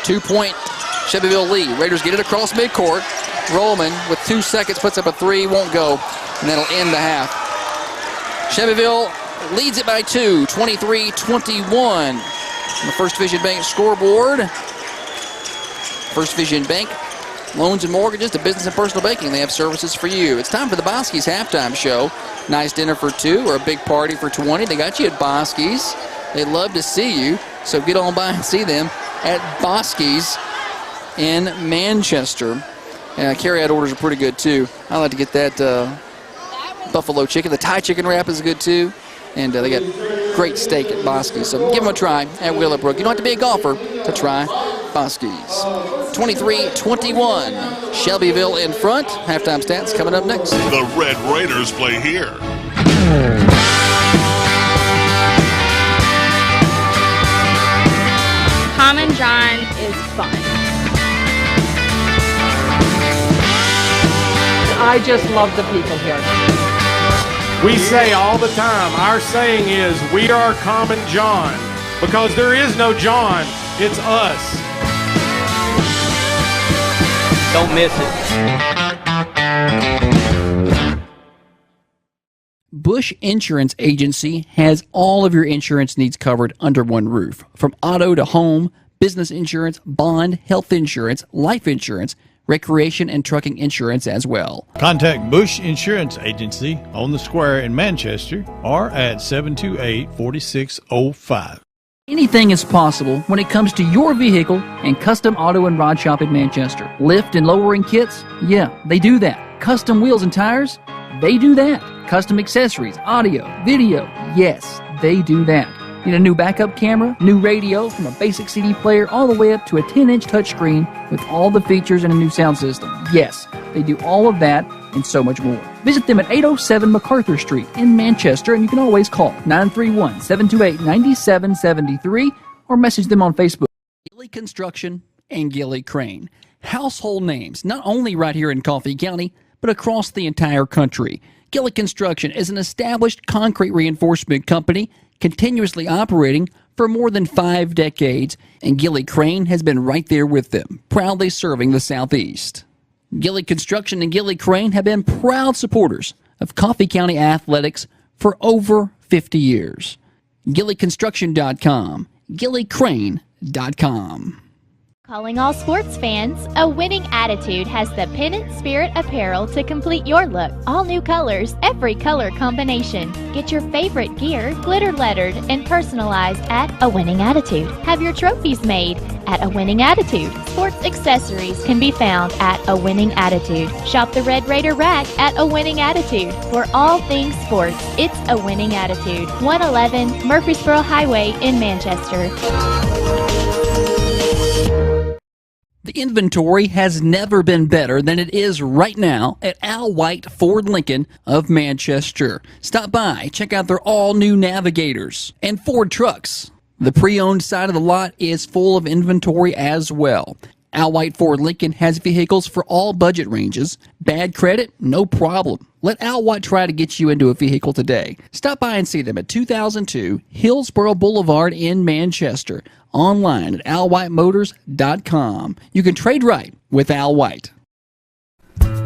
2-point Shelbyville lead. Raiders get it across midcourt. Rollman with 2 seconds puts up a three, won't go, and that'll end the half. Shelbyville leads it by 2, 23-21. On the First Vision Bank scoreboard. First Vision Bank. Loans and mortgages to business and personal banking. They have services for you. It's time for the Bosky's halftime show. Nice dinner for 2 or a big party for 20. They got you at Bosky's. They'd love to see you, so get on by and see them at Bosky's in Manchester. And carry-out orders are pretty good, too. I like to get that buffalo chicken. The Thai chicken wrap is good, too. And they got great steak at Bosky's. So give them a try at Willowbrook. You don't have to be a golfer to try. Boskies. 23-21. Shelbyville in front. Halftime stats coming up next. The Red Raiders play here. Common John is fun. I just love the people here. We say all the time, our saying is, we are Common John, because there is no John, it's us. Don't miss it. Bush Insurance Agency has all of your insurance needs covered under one roof. From auto to home, business insurance, bond, health insurance, life insurance, recreation and trucking insurance as well. Contact Bush Insurance Agency on the square in Manchester or at 728-4605. Anything is possible when it comes to your vehicle and custom auto and rod shop in Manchester. Lift and lowering kits? Yeah, they do that. Custom wheels and tires? They do that. Custom accessories, audio, video? Yes, they do that. Need a new backup camera, new radio, from a basic CD player all the way up to a 10-inch touchscreen with all the features and a new sound system? Yes, they do all of that and so much more. Visit them at 807 MacArthur Street in Manchester, and you can always call 931-728-9773 or message them on Facebook. Gilly Construction and Gilly Crane. Household names, not only right here in Coffee County, but across the entire country. Gilly Construction is an established concrete reinforcement company continuously operating for more than 5 decades, and Gilly Crane has been right there with them, proudly serving the Southeast. Gilly Construction and Gilly Crane have been proud supporters of Coffee County athletics for over 50 years. GillyConstruction.com, GillyCrane.com. Calling all sports fans, A Winning Attitude has the Pennant Spirit apparel to complete your look. All new colors, every color combination. Get your favorite gear glitter lettered and personalized at A Winning Attitude. Have your trophies made at A Winning Attitude. Sports accessories can be found at A Winning Attitude. Shop the Red Raider rack at A Winning Attitude. For all things sports, it's A Winning Attitude. 111 Murfreesboro Highway in Manchester. The inventory has never been better than it is right now at Al White Ford Lincoln of Manchester. Stop by, check out their all-new Navigators and Ford trucks. The pre-owned side of the lot is full of inventory as well. Al White Ford Lincoln has vehicles for all budget ranges. Bad credit? No problem. Let Al White try to get you into a vehicle today. Stop by and see them at 2002 Hillsborough Boulevard in Manchester. Online at alwhiteMotors.com. You can trade right with Al White.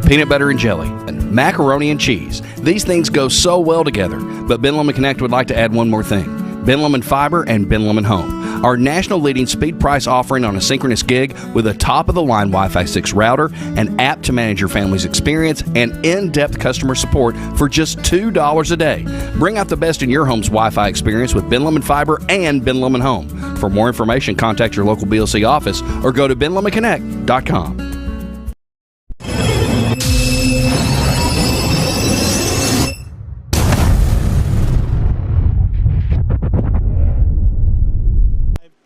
Peanut butter and jelly, and macaroni and cheese. These things go so well together, but Ben Lomond Connect would like to add one more thing. Ben Lomond Fiber and Ben Lomond Home. Our national leading speed price offering on a synchronous gig with a top-of-the-line Wi-Fi 6 router, an app to manage your family's experience, and in-depth customer support for just $2 a day. Bring out the best in your home's Wi-Fi experience with Ben Lomond Fiber and Ben Lomond Home. For more information, contact your local BLC office or go to benlomondconnect.com.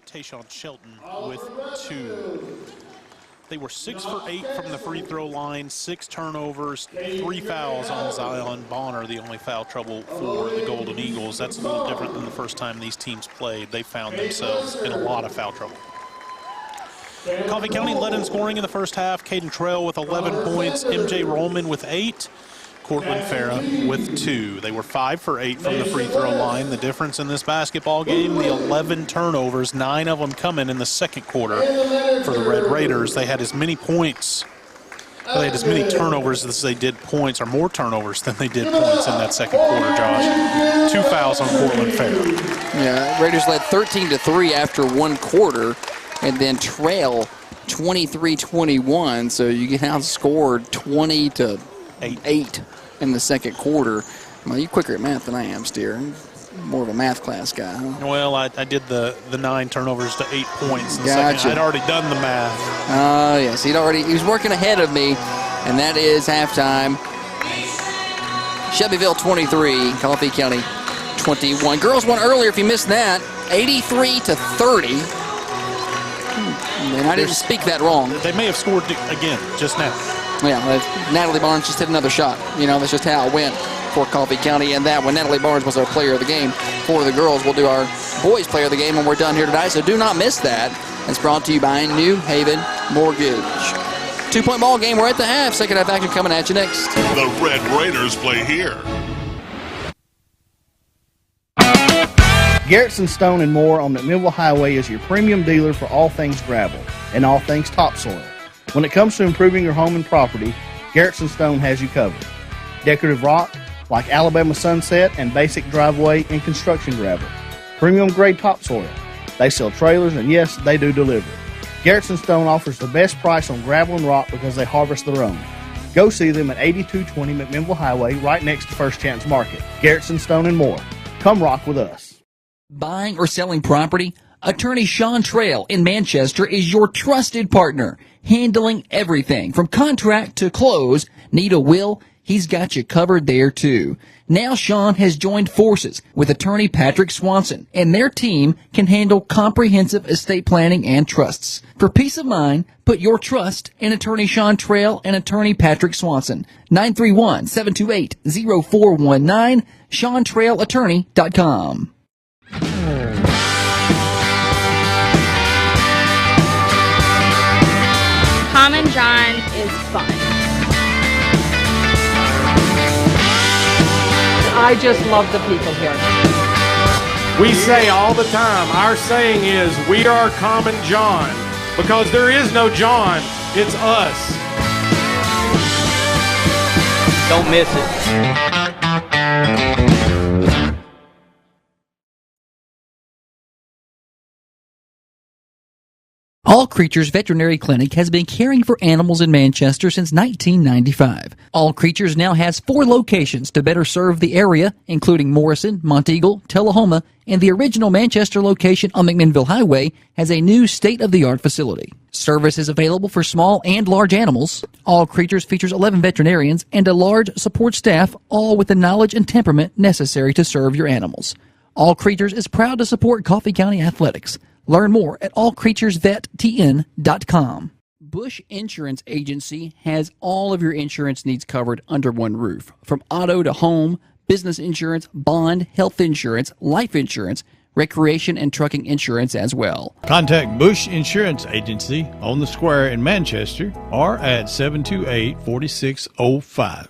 Tayshawn Shelton with 2. They were 6 for 8 from the free throw line, 6 turnovers, 3 fouls on Zion Bonner, the only foul trouble for the Golden Eagles. That's a little different than the first time these teams played. They found themselves in a lot of foul trouble. Coffee County led in scoring in the first half. Caden Trail with 11 points, MJ Rollman with 8. Cortland Farah with 2. They were 5 for 8 from the free throw line. The difference in this basketball game, the 11 turnovers, 9 of them coming in the second quarter for the Red Raiders. They had as many points, they had as many turnovers as they did points, or more turnovers than they did points in that second quarter, Josh. 2 fouls on Cortland Farah. Yeah, Raiders led 13-3 after one quarter, and then trail 23-21, so you get outscored 20-8 in the second quarter. Well, you're quicker at math than I am, Steer. More of a math class guy, huh? Well, I did the 9 turnovers to 8 points in the Gotcha. second. I'd already done the math. Yes, he was working ahead of me, and that is halftime. Shelbyville 23, Coffee County 21. Girls won earlier if you missed that, 83-30. And I didn't speak that wrong. They may have scored again just now. Yeah, Natalie Barnes just hit another shot. That's just how it went for Coffee County. And that when Natalie Barnes was our player of the game. For the girls, we'll do our boys player of the game when we're done here tonight. So do not miss that. It's brought to you by New Haven Mortgage. 2-point ball game. We're at the half. Second half action coming at you next. The Red Raiders play here. Garrettson Stone and More on McMinnville Highway is your premium dealer for all things gravel and all things topsoil. When it comes to improving your home and property, Garrettson Stone has you covered. Decorative rock like Alabama Sunset and basic driveway and construction gravel. Premium grade topsoil. They sell trailers and yes, they do deliver. Garrettson Stone offers the best price on gravel and rock because they harvest their own. Go see them at 8220 McMinnville Highway right next to First Chance Market. Garrettson Stone and More. Come rock with us. Buying or selling property? Attorney Sean Trail in Manchester is your trusted partner, handling everything from contract to close. Need a will? He's got you covered there too. Now Sean has joined forces with attorney Patrick Swanson, and their team can handle comprehensive estate planning and trusts. For peace of mind, put your trust in attorney Sean Trail and attorney Patrick Swanson. 931-728-0419, SeanTrailAttorney.com. Tom and John is fun. I just love the people here. We say all the time, our saying is, we are Common John. Because there is no John, it's us. Don't miss it. All Creatures Veterinary Clinic has been caring for animals in Manchester since 1995. All Creatures now has 4 locations to better serve the area, including Morrison, Monteagle, Tullahoma, and the original Manchester location on McMinnville Highway has a new state-of-the-art facility. Service is available for small and large animals. All Creatures features 11 veterinarians and a large support staff, all with the knowledge and temperament necessary to serve your animals. All Creatures is proud to support Coffee County Athletics. Learn more at allcreaturesvettn.com. Bush Insurance Agency has all of your insurance needs covered under one roof. From auto to home, business insurance, bond, health insurance, life insurance, recreation and trucking insurance as well. Contact Bush Insurance Agency on the square in Manchester or at 728-4605.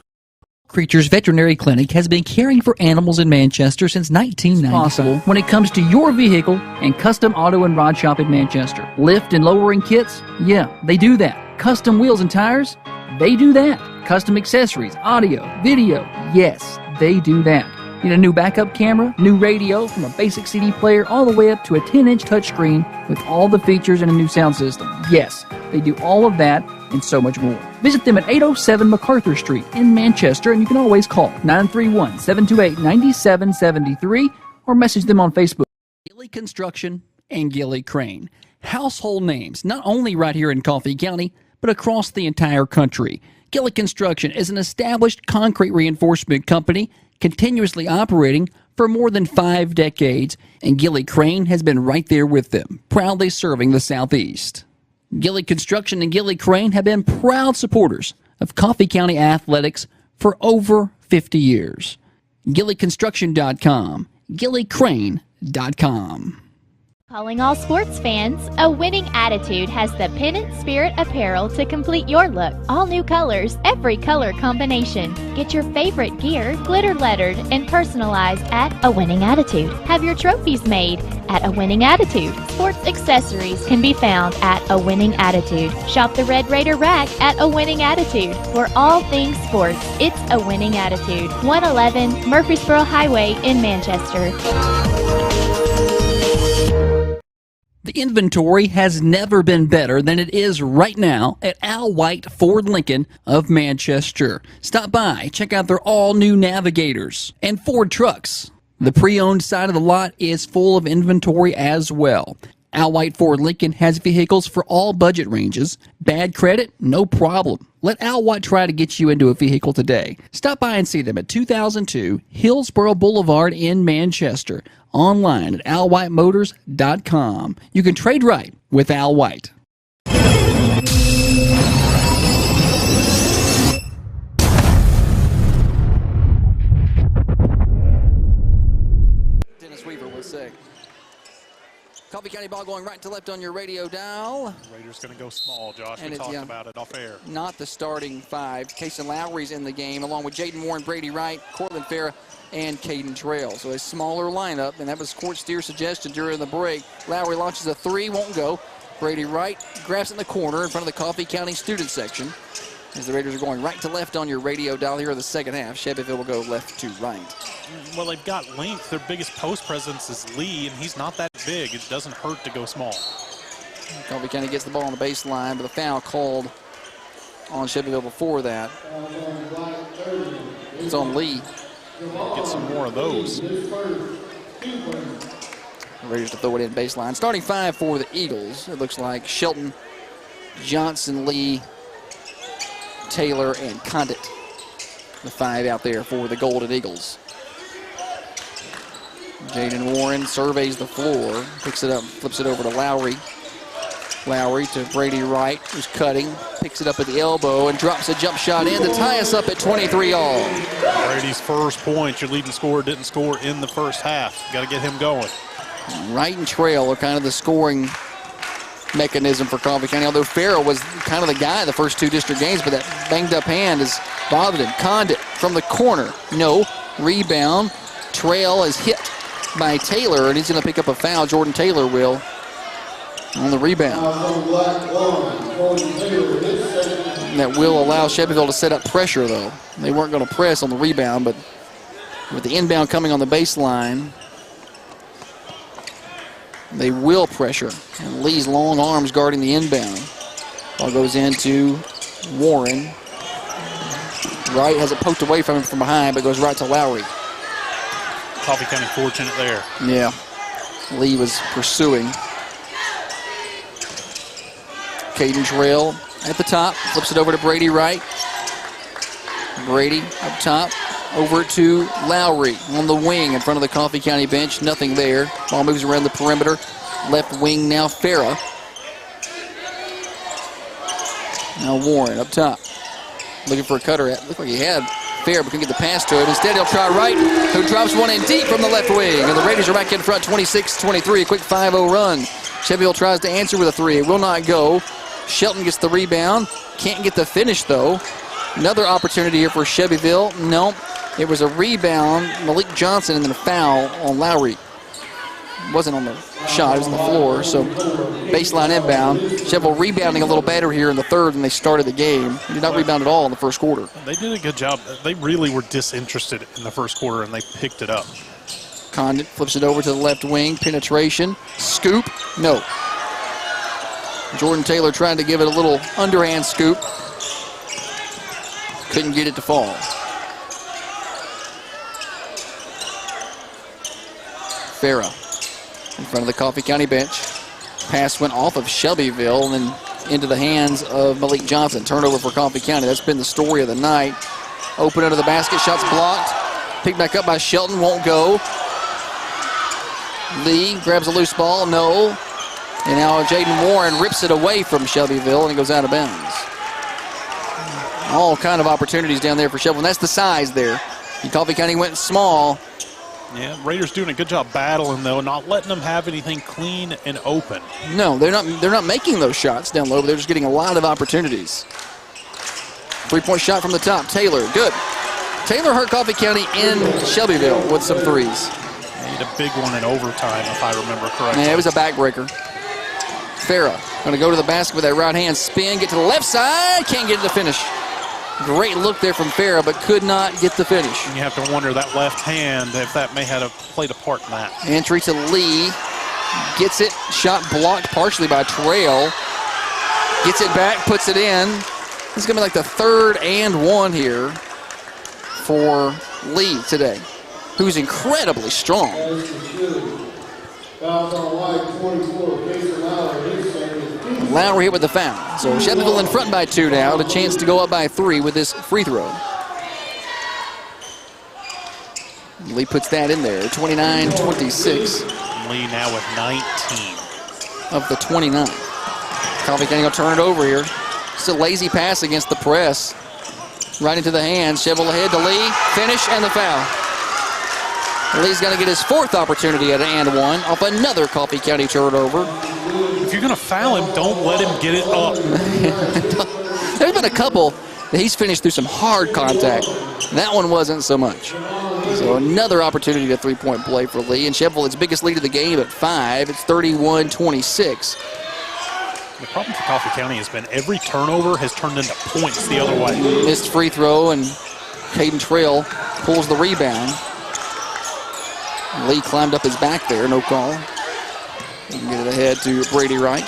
Creatures Veterinary Clinic has been caring for animals in Manchester since 1995. When it comes to your vehicle and custom auto and rod shop in Manchester. Lift and lowering kits? Yeah, they do that. Custom wheels and tires? They do that. Custom accessories, audio, video? Yes, they do that. Need a new backup camera, new radio, from a basic CD player all the way up to a 10-inch touchscreen with all the features and a new sound system? Yes, they do all of that and so much more. Visit them at 807 MacArthur Street in Manchester, and you can always call 931-728-9773 or message them on Facebook. Gilly Construction and Gilly Crane. Household names, not only right here in Coffee County, but across the entire country. Gilly Construction is an established concrete reinforcement company continuously operating for more than 5 decades, and Gilly Crane has been right there with them, proudly serving the Southeast. Gilly Construction and Gilly Crane have been proud supporters of Coffee County athletics for over 50 years. GillyConstruction.com, GillyCrane.com. Calling all sports fans, a winning attitude has the Pennant Spirit apparel to complete your look. All new colors, every color combination. Get your favorite gear glitter lettered and personalized at A Winning Attitude. Have your trophies made at A Winning Attitude. Sports accessories can be found at A Winning Attitude. Shop the Red Raider rack at A Winning Attitude. For all things sports, it's A Winning Attitude. 111 Murfreesboro Highway in Manchester. The inventory has never been better than it is right now at Al White Ford Lincoln of Manchester. Stop by, check out their all-new Navigators and Ford trucks. The pre-owned side of the lot is full of inventory as well. Al White Ford Lincoln has vehicles for all budget ranges. Bad credit? No problem. Let Al White try to get you into a vehicle today. Stop by and see them at 2002 Hillsborough Boulevard in Manchester. Online at alwhiteMotors.com. You can trade right with Al White. ball going right to left on your radio dial. Raiders going to go small, Josh. And We it's, talked about it off air. Not the starting five. Kason Lowry's in the game, along with Jaden Warren, Brady Wright, Cortland Farah, and Caden Trail. So a smaller lineup, and that was Court Steer's suggestion during the break. Lowry launches a three, won't go. Brady Wright grabs it in the corner in front of the Coffee County student section. As the Raiders are going right to left on your radio dial here in the second half. Shelbyville will go left to right. Well, they've got length. Their biggest post presence is Lee, and he's not that big. It doesn't hurt to go small. Coffee County gets the ball on the baseline, but the foul called on Shelbyville before that. It's on Lee. Get some more of those. Raiders to throw it in baseline. Starting five for the Eagles. It looks like Shelton, Johnson, Lee, Taylor, and Condit. The five out there for the Golden Eagles. Jaden Warren surveys the floor, picks it up, flips it over to Lowry. Lowry to Brady Wright, who's cutting, picks it up at the elbow and drops a jump shot in to tie us up at 23 all. Brady's first point. Your leading scorer didn't score in the first half. Got to get him going. Wright and Trail are kind of the scoring mechanism for Coffee County, although Farrell was kind of the guy in the first two district games, but that banged up hand has bothered him. Condit from the corner, no. Rebound. Trail is hit by Taylor, and he's going to pick up a foul. Jordan Taylor will on the rebound. That will allow Shelbyville to set up pressure, though. They weren't going to press on the rebound, but with the inbound coming on the baseline, they will pressure. And Lee's long arms guarding the inbound. Ball goes into Warren. Wright has it poked away from him from behind, but goes right to Lowry. Coffee County fortunate there. Yeah. Lee was pursuing. Caden Trail at the top. Flips it over to Brady Wright. Brady up top. Over to Lowry on the wing in front of the Coffee County bench. Nothing there. Ball moves around the perimeter. Left wing now Farah. Now Warren up top. Looking for a cutter. Looked like he had Farah, but couldn't get the pass to him. Instead, he'll try Wright, who drops one in deep from the left wing. And the Raiders are back in front, 26-23. A quick 5-0 run. Shelbyville tries to answer with a three. It will not go. Shelton gets the rebound. Can't get the finish, though. Another opportunity here for Shelbyville. Nope. It was a rebound, Malik Johnson, and then a foul on Lowry. It wasn't on the shot, it was on the floor. So baseline inbound. Shelbyville rebounding a little better here in the third than they started the game. They did not rebound at all in the first quarter. They did a good job. They really were disinterested in the first quarter, and they picked it up. Condit flips it over to the left wing. Penetration. Scoop. No. Jordan Taylor trying to give it a little underhand scoop. Couldn't get it to fall. Farah in front of the Coffee County bench. Pass went off of Shelbyville and then into the hands of Malik Johnson. Turnover for Coffee County. That's been the story of the night. Open under the basket. Shots blocked. Picked back up by Shelton. Won't go. Lee grabs a loose ball. No. And now Jaden Warren rips it away from Shelbyville and it goes out of bounds. All kind of opportunities down there for Shelbyville. And that's the size there. Coffee County went small. Yeah, Raiders doing a good job battling, though, not letting them have anything clean and open. No, they're not making those shots down low, but they're just getting a lot of opportunities. Three-point shot from the top. Taylor, good. Taylor hurt Coffee County in Shelbyville with some threes. Made a big one in overtime, if I remember correctly. Yeah, it was a backbreaker. Farah going to go to the basket with that right hand spin, get to the left side, can't get it to finish. Great look there from Farah, but could not get the finish. And you have to wonder that left hand, if that may have played a part in that. Entry to Lee. Gets it. Shot blocked partially by Trail. Gets it back, puts it in. This is going to be like the third and one here for Lee today, who's incredibly strong. Lowry hit with the foul. So Shelbyville in front by two now. A chance to go up by three with this free throw. Lee puts that in there. 29-26. Lee now with 19. Of the 29. Coffee County going to turn it over here. Just a lazy pass against the press. Right into the hands. Shelbyville ahead to Lee. Finish and the foul. Lee's going to get his 4th opportunity at an and one off another Coffee County turnover. If you're going to foul him, don't let him get it up. There's been a couple that he's finished through some hard contact. That one wasn't so much. So another opportunity to 3-point play for Lee. And Shelbyville, its biggest lead of the game at 5. It's 31-26. The problem for Coffee County has been every turnover has turned into points the other way. Missed free throw, and Caden Trail pulls the rebound. Lee climbed up his back there, no call. He can get it ahead to Brady Wright.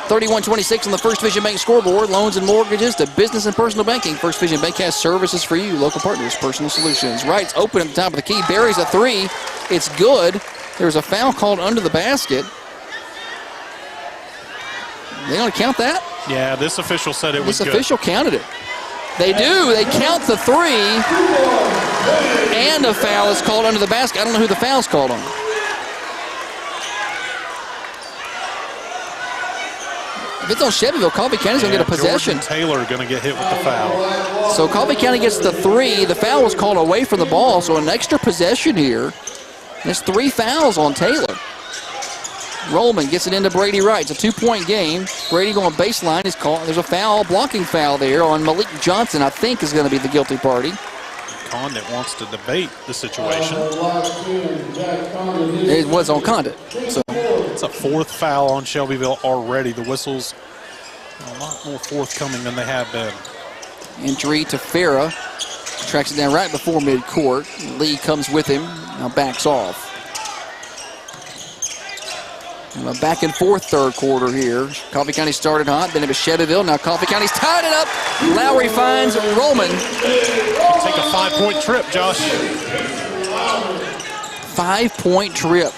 31-26 on the First Division Bank scoreboard. Loans and mortgages to business and personal banking. First Division Bank has services for you. Local partners, personal solutions. Wright's open at the top of the key. Buries a 3. It's good. There's a foul called under the basket. They going to count that? Yeah, this official said it was good. This official counted it. They do. They count the 3. And a foul is called under the basket. I don't know who the foul's called on. If it's on Shelbyville, Coffee County's going to get a possession. Jordan Taylor going to get hit with the foul. So Coffee County gets the 3. The foul was called away from the ball, so an extra possession here. There's 3 fouls on Taylor. Rollman gets it into Brady Wright. It's a 2-point game. Brady going baseline is called. There's a foul, blocking foul there on Malik Johnson, I think is going to be the guilty party. Condit wants to debate the situation. It was on Condit. So it's a 4th foul on Shelbyville already. The whistles are a lot more forthcoming than they have been. Entry to Farah. Tracks it down right before midcourt. Lee comes with him. Now backs off. And a back and forth third quarter here. Coffee County started hot, then it was Shelbyville. Now Coffee County's tied it up. Lowry finds Roman. Take a 5-point trip, Josh. 5-point trip.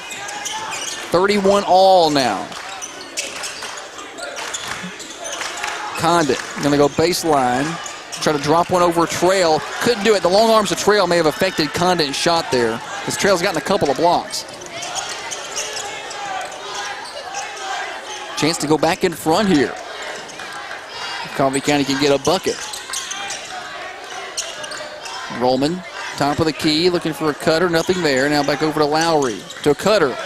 31 all now. Condit going to go baseline. Try to drop one over Trail. Couldn't do it. The long arms of Trail may have affected Condit's shot there, because Trail's gotten a couple of blocks. Chance to go back in front here. Coffee County can get a bucket. Rollman, top of the key, looking for a cutter, nothing there. Now back over to Lowry, to a cutter.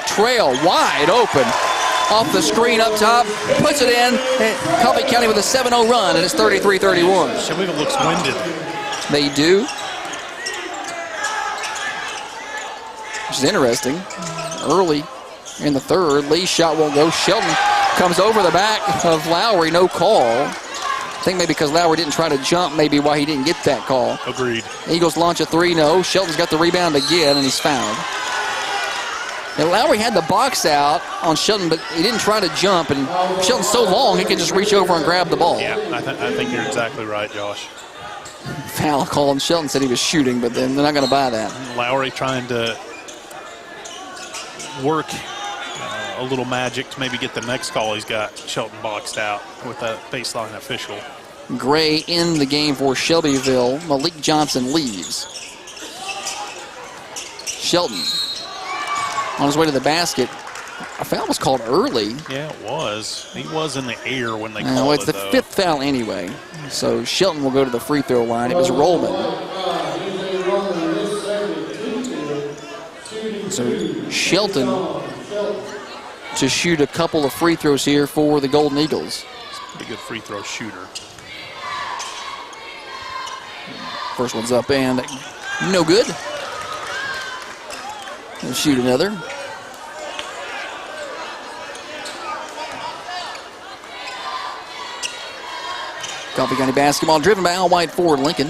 Trail wide open. Off the screen up top, puts it in. Coffee County with a 7-0 run, and it's 33-31. Shelbyville looks winded. They do. Which is interesting. Early in the third, Lee's shot won't go. Shelton comes over the back of Lowry, no call. I think maybe because Lowry didn't try to jump, maybe why he didn't get that call. Agreed. Eagles launch a 3, no. Shelton's got the rebound again, and he's fouled. And Lowry had the box out on Shelton, but he didn't try to jump, and Shelton's so long he could just reach over and grab the ball. Yeah, I think you're exactly right, Josh. Foul call, and Shelton said he was shooting, but then they're not going to buy that. Lowry trying to work a little magic to maybe get the next call. He's got Shelton boxed out with that baseline official. Gray in the game for Shelbyville. Malik Johnson leaves. Shelton on his way to the basket. A foul was called early. Yeah, it was. He was in the air when they called it, it's the 5th foul anyway. So Shelton will go to the free throw line. It was Rollman. So Shelton to shoot a couple of free throws here for the Golden Eagles. Pretty good free throw shooter. First one's up and no good. He'll shoot another. Coffee County basketball driven by Al White Ford Lincoln.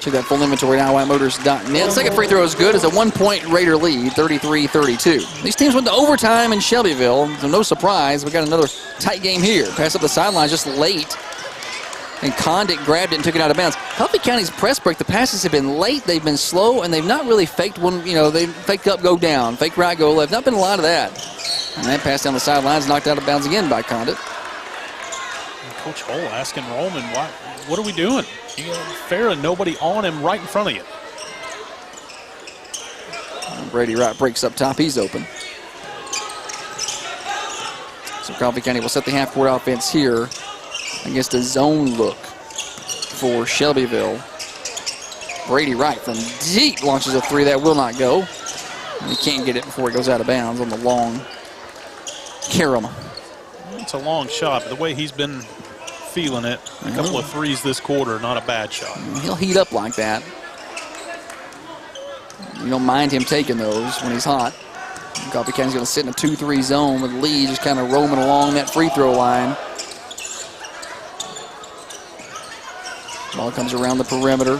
Check that full inventory at alwhitemotors.net. Second free throw is good. It's a 1-point Raider lead, 33-32. These teams went to overtime in Shelbyville, so no surprise. We got another tight game here. Pass up the sideline just late, and Condit grabbed it and took it out of bounds. Coffee County's press break, the passes have been late, they've been slow, and they've not really faked one, they faked up, go down, fake right, go left. Not been a lot of that. And that pass down the sidelines knocked out of bounds again by Condit. Coach Hull asking Roman, what are we doing? You got fair and nobody on him right in front of you. Brady Wright breaks up top. He's open. So Coffee County will set the half-court offense here against a zone look for Shelbyville. Brady Wright from deep launches a three that will not go. And he can't get it before it goes out of bounds on the long carom. It's a long shot, but the way he's been feeling it, a couple of threes this quarter, not a bad shot. He'll heat up like that. You don't mind him taking those when he's hot. Coffee County's going to sit in a 2-3 zone with Lee just kind of roaming along that free throw line. Ball comes around the perimeter.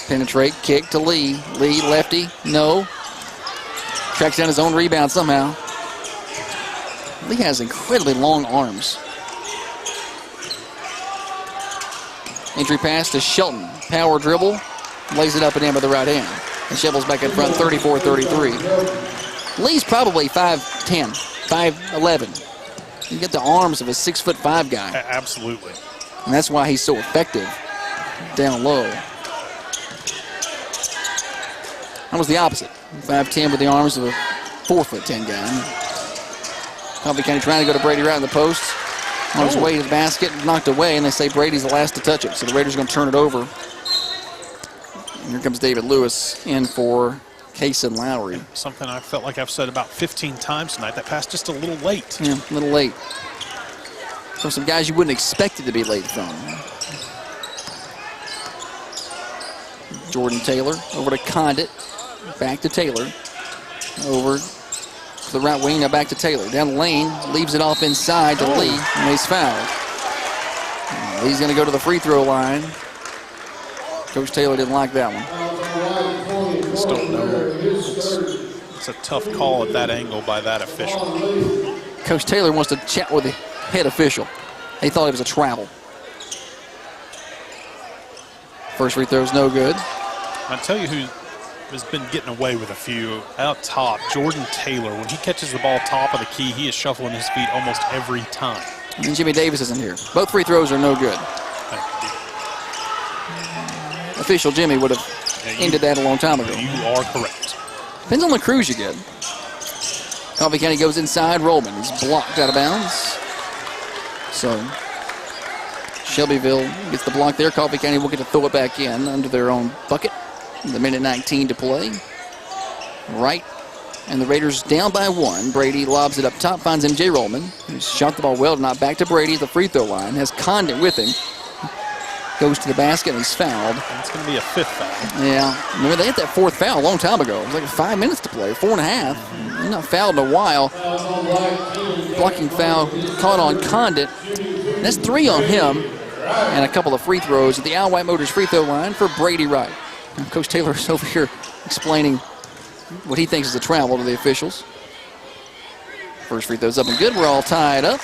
Penetrate, kick to Lee. Lee, lefty, no. Tracks down his own rebound somehow. Lee has incredibly long arms. Entry pass to Shelton. Power dribble. Lays it up and in with the right hand. And Sheville's back in front, 34-33. Lee's probably 5'10", 5'11". You get the arms of a 6'5" guy. Absolutely. And that's why he's so effective down low. That was the opposite. 5'10" with the arms of a 4'10" guy. Coffee County trying to go to Brady right in the post. On his way to the basket, knocked away, and they say Brady's the last to touch it. So the Raiders are going to turn it over. And here comes David Lewis in for Kason Lowry. Something I felt like I've said about 15 times tonight. That pass just a little late. Yeah, a little late. From some guys you wouldn't expect it to be late from. Jordan Taylor over to Condit. Back to Taylor. Over to the right wing, now back to Taylor. Down the lane, leaves it off inside to Lee, and he's fouled. Lee's going to go to the free throw line. Coach Taylor didn't like that one. Just don't know. It's a tough call at that angle by that official. Coach Taylor wants to chat with the head official. He thought it was a travel. First free throw's no good. I'll tell you who has been getting away with a few out top. Jordan Taylor. When he catches the ball top of the key, he is shuffling his feet almost every time. And Jimmy Davis isn't here. Both free throws are no good. Official Jimmy would have ended that a long time ago. You are correct. Depends on the crews you get. Coffee County goes inside. Rollman is blocked out of bounds. So Shelbyville gets the block there. Coffee County will get to throw it back in under their own bucket. The minute 19 to play. Right. And the Raiders down by 1. Brady lobs it up top, finds MJ Rollman, who's shot the ball well, not back to Brady at the free throw line, has Condit with him. Goes to the basket and he's fouled. And it's going to be a 5th foul. Yeah. Remember, they hit that 4th foul a long time ago. It was like 5 minutes to play, 4.5. He's not fouled in a while. Blocking foul caught on Condit. That's 3 on him. And a couple of free throws at the Al White Motors free throw line for Brady Wright. And Coach Taylor is over here explaining what he thinks is a travel to the officials. First free throw's up and good. We're all tied up.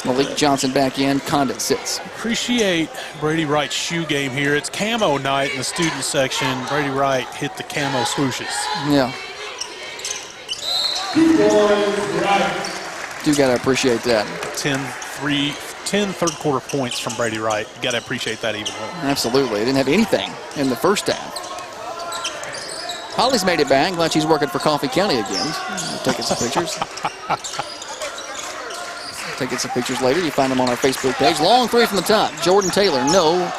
Malik Johnson back in. Condit sits. Appreciate Brady Wright's shoe game here. It's camo night in the student section. Brady Wright hit the camo swooshes. Yeah. Do got to appreciate that. 10 third quarter points from Brady Wright. You got to appreciate that even more. Absolutely. They didn't have anything in the first half. Holly's made it back. Glad she's working for Coffee County again. Taking some pictures. Taking some pictures later. You find them on our Facebook page. Long three from the top. Jordan Taylor, no.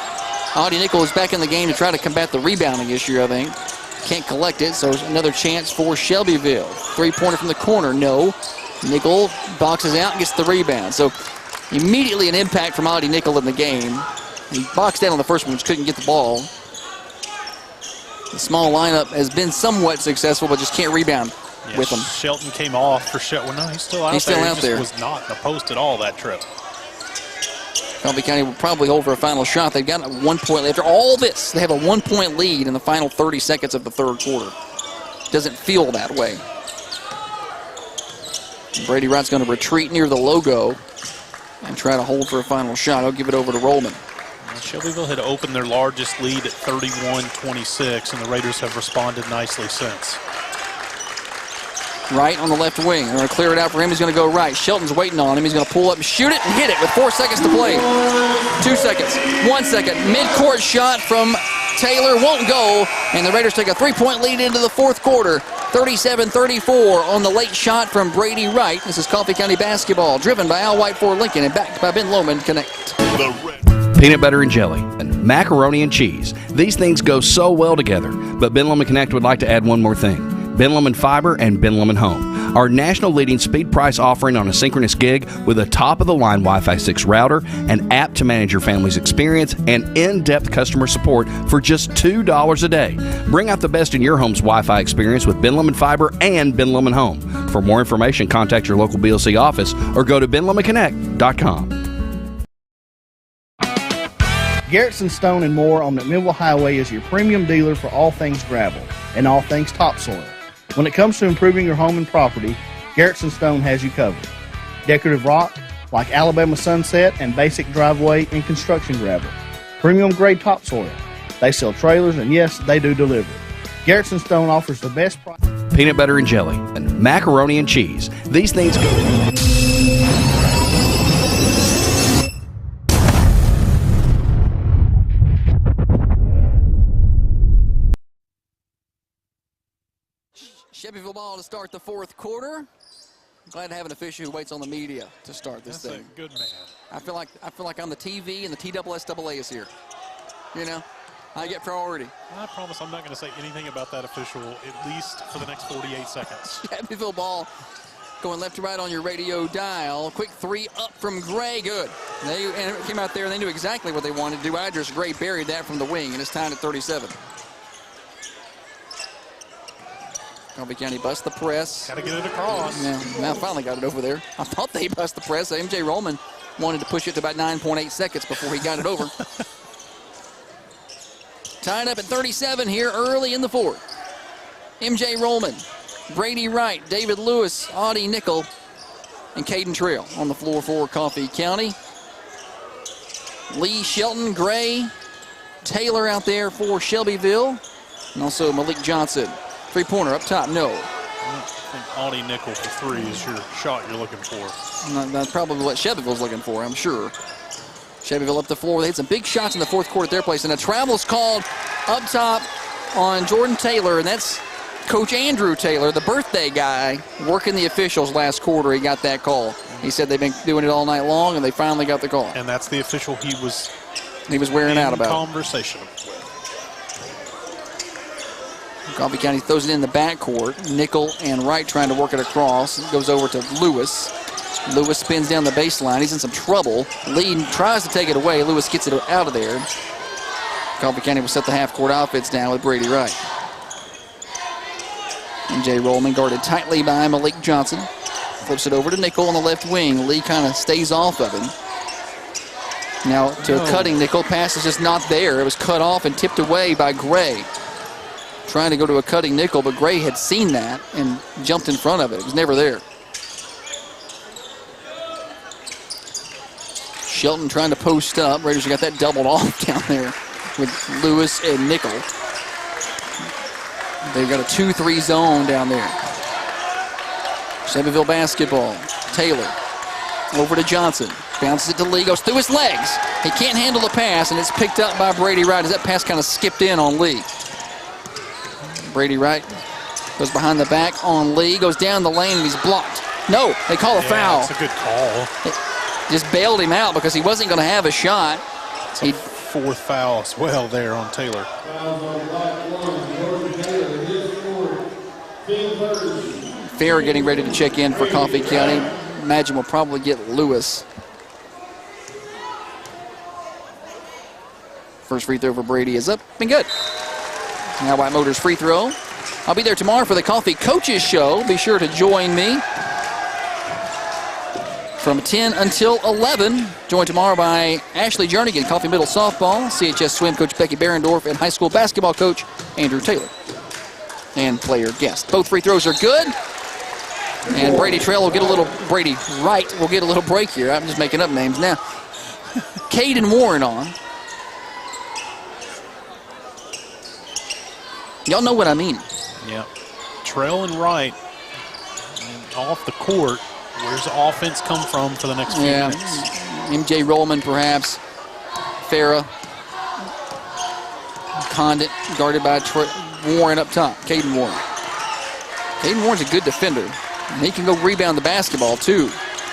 Audie Nickel is back in the game to try to combat the rebounding issue, I think. Can't collect it, so another chance for Shelbyville. Three-pointer from the corner, no. Nickel boxes out and gets the rebound. So immediately an impact from Audie Nickel in the game. He boxed out on the first one, just couldn't get the ball. The small lineup has been somewhat successful, but just can't rebound with them. Shelton came off for Shelton. Well, no, he's still out there. He's still out there. He was not in the post at all that trip. Coffee County will probably hold for a final shot. They've got a 1 point. After all this, they have a 1 point lead in the final 30 seconds of the third quarter. Doesn't feel that way. Brady Wright's going to retreat near the logo and try to hold for a final shot. I'll give it over to Rollman. Shelbyville had opened their largest lead at 31-26, and the Raiders have responded nicely since. Wright on the left wing. They're going to clear it out for him. He's going to go right. Shelton's waiting on him. He's going to pull up and shoot it and hit it with 4 seconds to play. 2 seconds. 1 second. Mid-court shot from Taylor won't go, and the Raiders take a 3-point lead into the fourth quarter. 37-34 on the late shot from Brady Wright. This is Coffee County Basketball, driven by Al White Ford Lincoln and backed by Ben Lomond Connect. Peanut butter and jelly, and macaroni and cheese. These things go so well together, but Ben Lomond Connect would like to add one more thing. Ben Lomond Fiber and Ben Lomond Home, our national leading speed price offering on a synchronous gig with a top-of-the-line Wi-Fi 6 router, an app to manage your family's experience, and in-depth customer support for just $2 a day. Bring out the best in your home's Wi-Fi experience with Ben Lomond Fiber and Ben Lomond Home. For more information, contact your local BLC office or go to benlomondconnect.com. Garrettson Stone and More on McMinnville Highway is your premium dealer for all things gravel and all things topsoil. When it comes to improving your home and property, Garrettson Stone has you covered. Decorative rock like Alabama Sunset and basic driveway and construction gravel. Premium grade topsoil. They sell trailers and yes, they do deliver. Garrettson Stone offers the best price. Peanut butter and jelly, and macaroni and cheese. These things go. Shelbyville ball to start the fourth quarter. Glad to have an official who waits on the media to start this thing. That's a good man. I feel like I'm the TV and the TSSAA is here. You know, I get priority. I promise I'm not going to say anything about that official at least for the next 48 seconds. Shelbyville ball going left to right on your radio dial. Quick three up from Gray. Good. They came out there and they knew exactly what they wanted to do. Idris Gray buried that from the wing, and it's tied at 37. Coffee County bust the press. Got to get it across. Yeah, now finally got it over there. I thought they bust the press. MJ Rollman wanted to push it to about 9.8 seconds before he got it over. Tied up at 37 here early in the fourth. MJ Rollman, Brady Wright, David Lewis, Audie Nickel, and Caden Trail on the floor for Coffee County. Lee Shelton, Gray, Taylor out there for Shelbyville, and also Malik Johnson. Three-pointer up top, no. I don't think Audie Nickel for three is your shot you're looking for. That's probably what Shelbyville's looking for, I'm sure. Shelbyville up the floor. They had some big shots in the fourth quarter at their place, and a travel's called up top on Jordan Taylor, and that's Coach Andrew Taylor, the birthday guy, working the officials last quarter. He got that call. He said they've been doing it all night long, and they finally got the call. And that's the official he was wearing out about conversation with. Coffee County throws it in the backcourt. Nickel and Wright trying to work it across. It goes over to Lewis. Lewis spins down the baseline. He's in some trouble. Lee tries to take it away. Lewis gets it out of there. Coffee County will set the half-court offense down with Brady Wright. MJ Rollman guarded tightly by Malik Johnson. Flips it over to Nickel on the left wing. Lee kind of stays off of him. Now to a cutting Nickel. Pass is just not there. It was cut off and tipped away by Gray. Trying to go to a cutting Nickel, but Gray had seen that and jumped in front of it. It was never there. Shelton trying to post up. Raiders got that doubled off down there with Lewis and Nickel. They've got a 2-3 zone down there. Shelbyville basketball. Taylor over to Johnson. Bounces it to Lee. Goes through his legs. He can't handle the pass, and it's picked up by Brady Wright as that pass kind of skipped in on Lee. Brady Wright goes behind the back on Lee. Goes down the lane, and he's blocked. No, they call a foul. That's a good call. Just bailed him out because he wasn't going to have a shot. It's a fourth foul as well there on Taylor. Fair getting ready to check in for Coffee County. Imagine we'll probably get Lewis. First free throw for Brady is up and good. Now White Motors free throw. I'll be there tomorrow for the Coffee Coaches Show. Be sure to join me from 10 until 11. Joined tomorrow by Ashley Jernigan, Coffee Middle Softball, CHS Swim Coach Becky Barendorf, and High School Basketball Coach Andrew Taylor. And player guest. Both free throws are good. And Brady Trail will get a little, Brady Wright will get a little break here. I'm just making up names now. Caden Warren on. Y'all know what I mean. Yeah. Trail and Wright. And off the court, where's the offense come from for the next few minutes? MJ Rollman, perhaps. Farah. Condit, guarded by Warren up top. Caden Warren. Caden Warren's a good defender. And he can go rebound the basketball, too.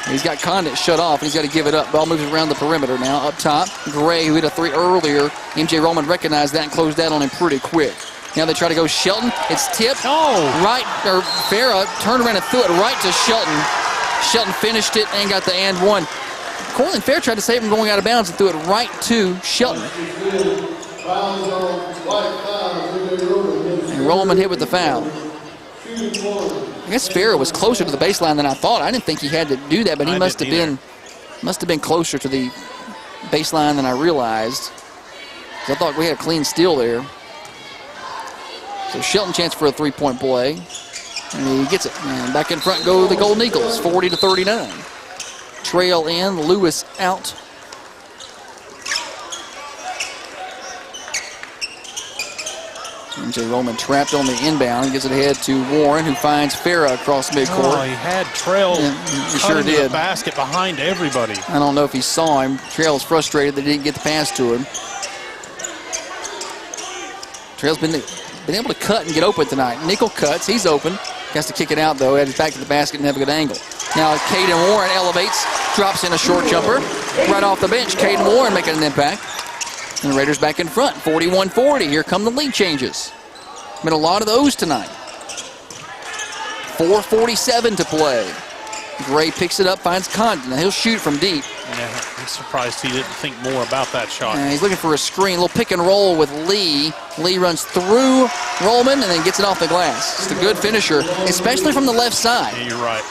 He's got Condit shut off, and he's got to give it up. Ball moves around the perimeter now. Up top, Gray, who hit a 3 earlier. MJ Roman recognized that and closed that on him pretty quick. Now they try to go Shelton. It's tipped. Right, or Farrah turned around and threw it right to Shelton. Shelton finished it and got the and one. Cortland Fair tried to save him going out of bounds and threw it right to Shelton. And Roman hit with the foul. I guess Farrah was closer to the baseline than I thought. I didn't think he had to do that, but he must have been closer to the baseline than I realized. I thought we had a clean steal there. So Shelton chance for a 3-point play. And he gets it. And back in front go the Golden Eagles, 40-39. Trail in, Lewis out. MJ Roman trapped on the inbound. He gives it ahead to Warren, who finds Farrah across midcourt. Oh, he had Trail he sure did. The basket behind everybody. I don't know if he saw him. Trail was frustrated that he didn't get the pass to him. Trail's been able to cut and get open tonight. Nickel cuts. He's open. Has to kick it out, though. Head back to the basket and have a good angle. Now, Caden Warren elevates, drops in a short jumper. Right off the bench, Caden Warren making an impact. And the Raiders back in front, 41-40. Here come the lead changes. Been a lot of those tonight. 4:47 to play. Gray picks it up, finds Condon. Now he'll shoot from deep. Yeah, I'm surprised he didn't think more about that shot. He's looking for a screen, a little pick and roll with Lee. Lee runs through Roman and then gets it off the glass. Just a good finisher, especially from the left side. Yeah, you're right.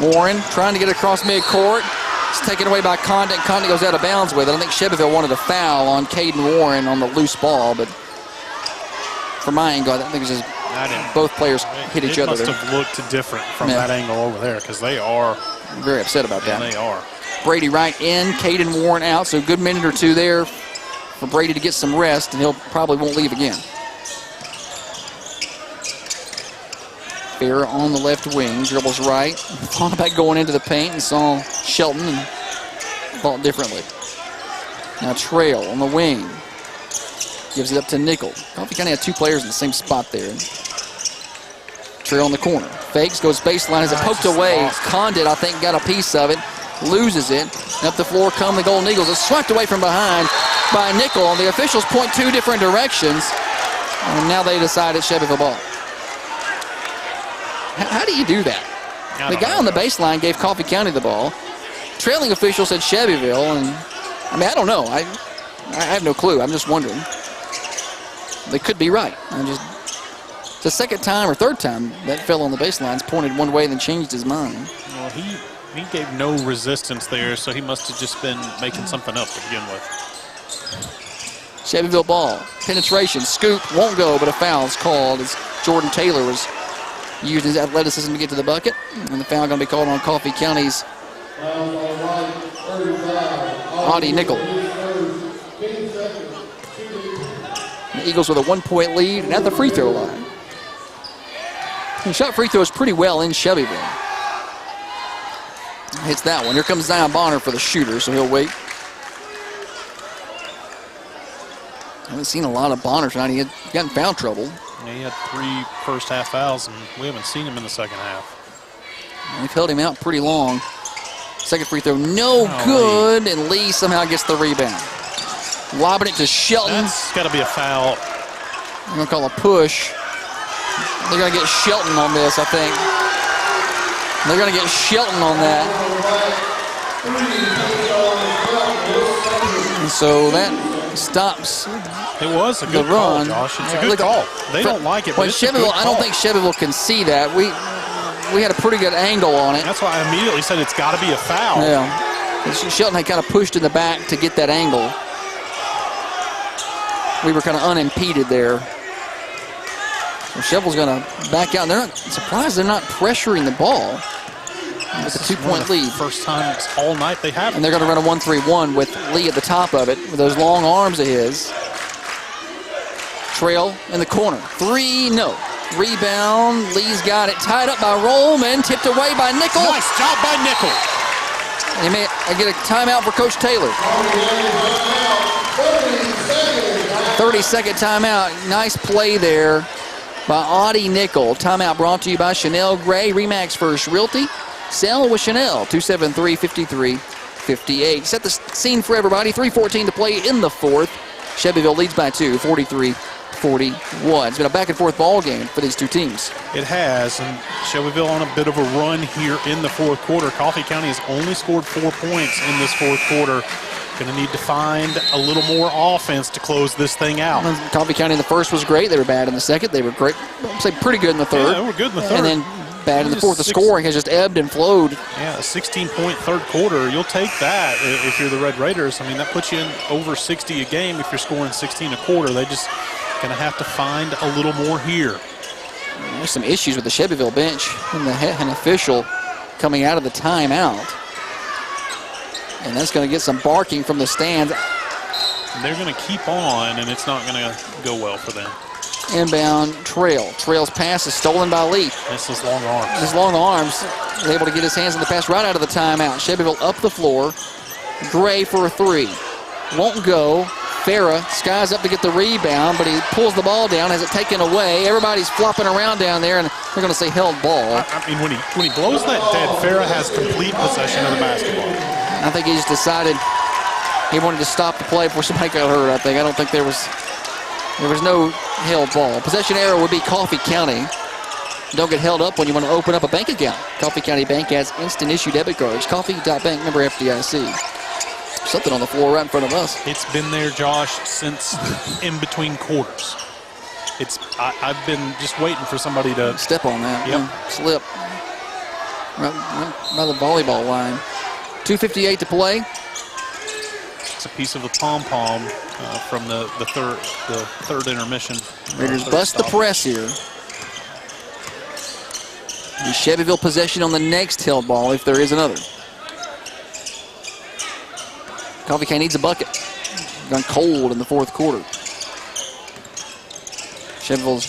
Warren trying to get across midcourt. It's taken away by Condon. Condon goes out of bounds with it. I think Shelbyville wanted a foul on Caden Warren on the loose ball, but from my angle, I think it was just both players hit each other. It must have looked different from that angle over there because they are very upset about that. They are. Brady right in, Caden Warren out, so a good minute or two there for Brady to get some rest, and he'll probably won't leave again. Fair on the left wing, dribbles right, thought about going into the paint and saw Shelton and thought differently. Now Trail on the wing. Gives it up to Nickel. Coffee County had two players in the same spot there. Trail in the corner. Fakes, goes baseline. As it poked away, Condit, I think, got a piece of it. Loses it. And up the floor come the Golden Eagles. It's swept away from behind by Nickel. And the officials point two different directions. And now they decide it's Shelbyville ball. How do you do that? The guy on the baseline gave Coffee County the ball. Trailing official said Shelbyville. And I mean, I don't know. I have no clue. I'm just wondering. They could be right. It's the second time or third time that fellow on the baseline's pointed one way and then changed his mind. Well, he gave no resistance there, so he must have just been making something up to begin with. Shelbyville ball. Penetration. Scoop. Won't go, but a foul is called as Jordan Taylor was using his athleticism to get to the bucket. And the foul going to be called on Coffee County's Audie Nickel. The Eagles with a 1-point lead and at the free throw line. He shot free throws pretty well in Shelbyville. Hits that one. Here comes Zion Bonner for the shooter, so he'll wait. Haven't seen a lot of Bonner tonight. He got in foul trouble. Yeah, he had 3 first-half fouls, and we haven't seen him in the second half. They've held him out pretty long. Second free throw, no good, and Lee somehow gets the rebound. Lobbing it to Shelton. That's got to be a foul. I'm going to call a push. They're going to get Shelton on this, I think. They're going to get Shelton on that. And so that stops it was a good run. Call, Josh. It's a good call. They don't like it, but it's Shelbyville, a good call. I don't think Shelbyville can see that. We had a pretty good angle on it. That's why I immediately said it's got to be a foul. Yeah. Shelton had kind of pushed in the back to get that angle. We were kind of unimpeded there. So Shelbyville's going to back out. They're not surprised they're not pressuring the ball with a 2-point lead. First time all night they have. And they're going to run a 1-3-1 with Lee at the top of it with those long arms of his. Trail in the corner. 3, no. Rebound. Lee's got it tied up by Roman. Tipped away by Nickel. Nice job by Nickel. They may get a timeout for Coach Taylor. 30-second timeout. Nice play there by Audie Nickel. Timeout brought to you by Chanel Gray, Remax First Realty. Sale with Chanel, 273-53-58. Set the scene for everybody. 3:14 to play in the fourth. Shelbyville leads by 2, 43-41. It's been a back-and-forth ball game for these two teams. It has, and Shelbyville on a bit of a run here in the fourth quarter. Coffee County has only scored 4 points in this fourth quarter. Going to need to find a little more offense to close this thing out. Coffee County in the first was great. They were bad in the second. They were great. I'd say pretty good in the third. Yeah, they were good in the third. And then bad in the fourth. The scoring has just ebbed and flowed. Yeah, a 16-point third quarter. You'll take that if you're the Red Raiders. I mean, that puts you in over 60 a game if you're scoring 16 a quarter. They just going to have to find a little more here. There's some issues with the Shelbyville bench and an official coming out of the timeout. And that's going to get some barking from the stands. They're going to keep on, and it's not going to go well for them. Inbound Trail. Trail's pass is stolen by Lee. That's his long arms. His long arms is able to get his hands on the pass right out of the timeout. Shelbyville up the floor. Gray for a three. Won't go. Farah skies up to get the rebound, but he pulls the ball down, has it taken away. Everybody's flopping around down there, and they're going to say held ball. I mean, when he blows that dead, Farah has complete possession of the basketball. I think he just decided he wanted to stop the play before somebody got hurt, I think. I don't think there was no held ball. Possession error would be Coffee County. Don't get held up when you want to open up a bank account. Coffee County Bank has instant issue debit cards. Coffee.bank, member FDIC. Something on the floor right in front of us. It's been there, Josh, since in between quarters. I've been just waiting for somebody to step on that. Yep. Slip. Right by the volleyball line. 2:58 to play. It's a piece of the pom-pom from the third intermission. Raiders bust the press here. The Shelbyville possession on the next held ball if there is another. Coffee County needs a bucket. Gone cold in the fourth quarter. Shelbyville's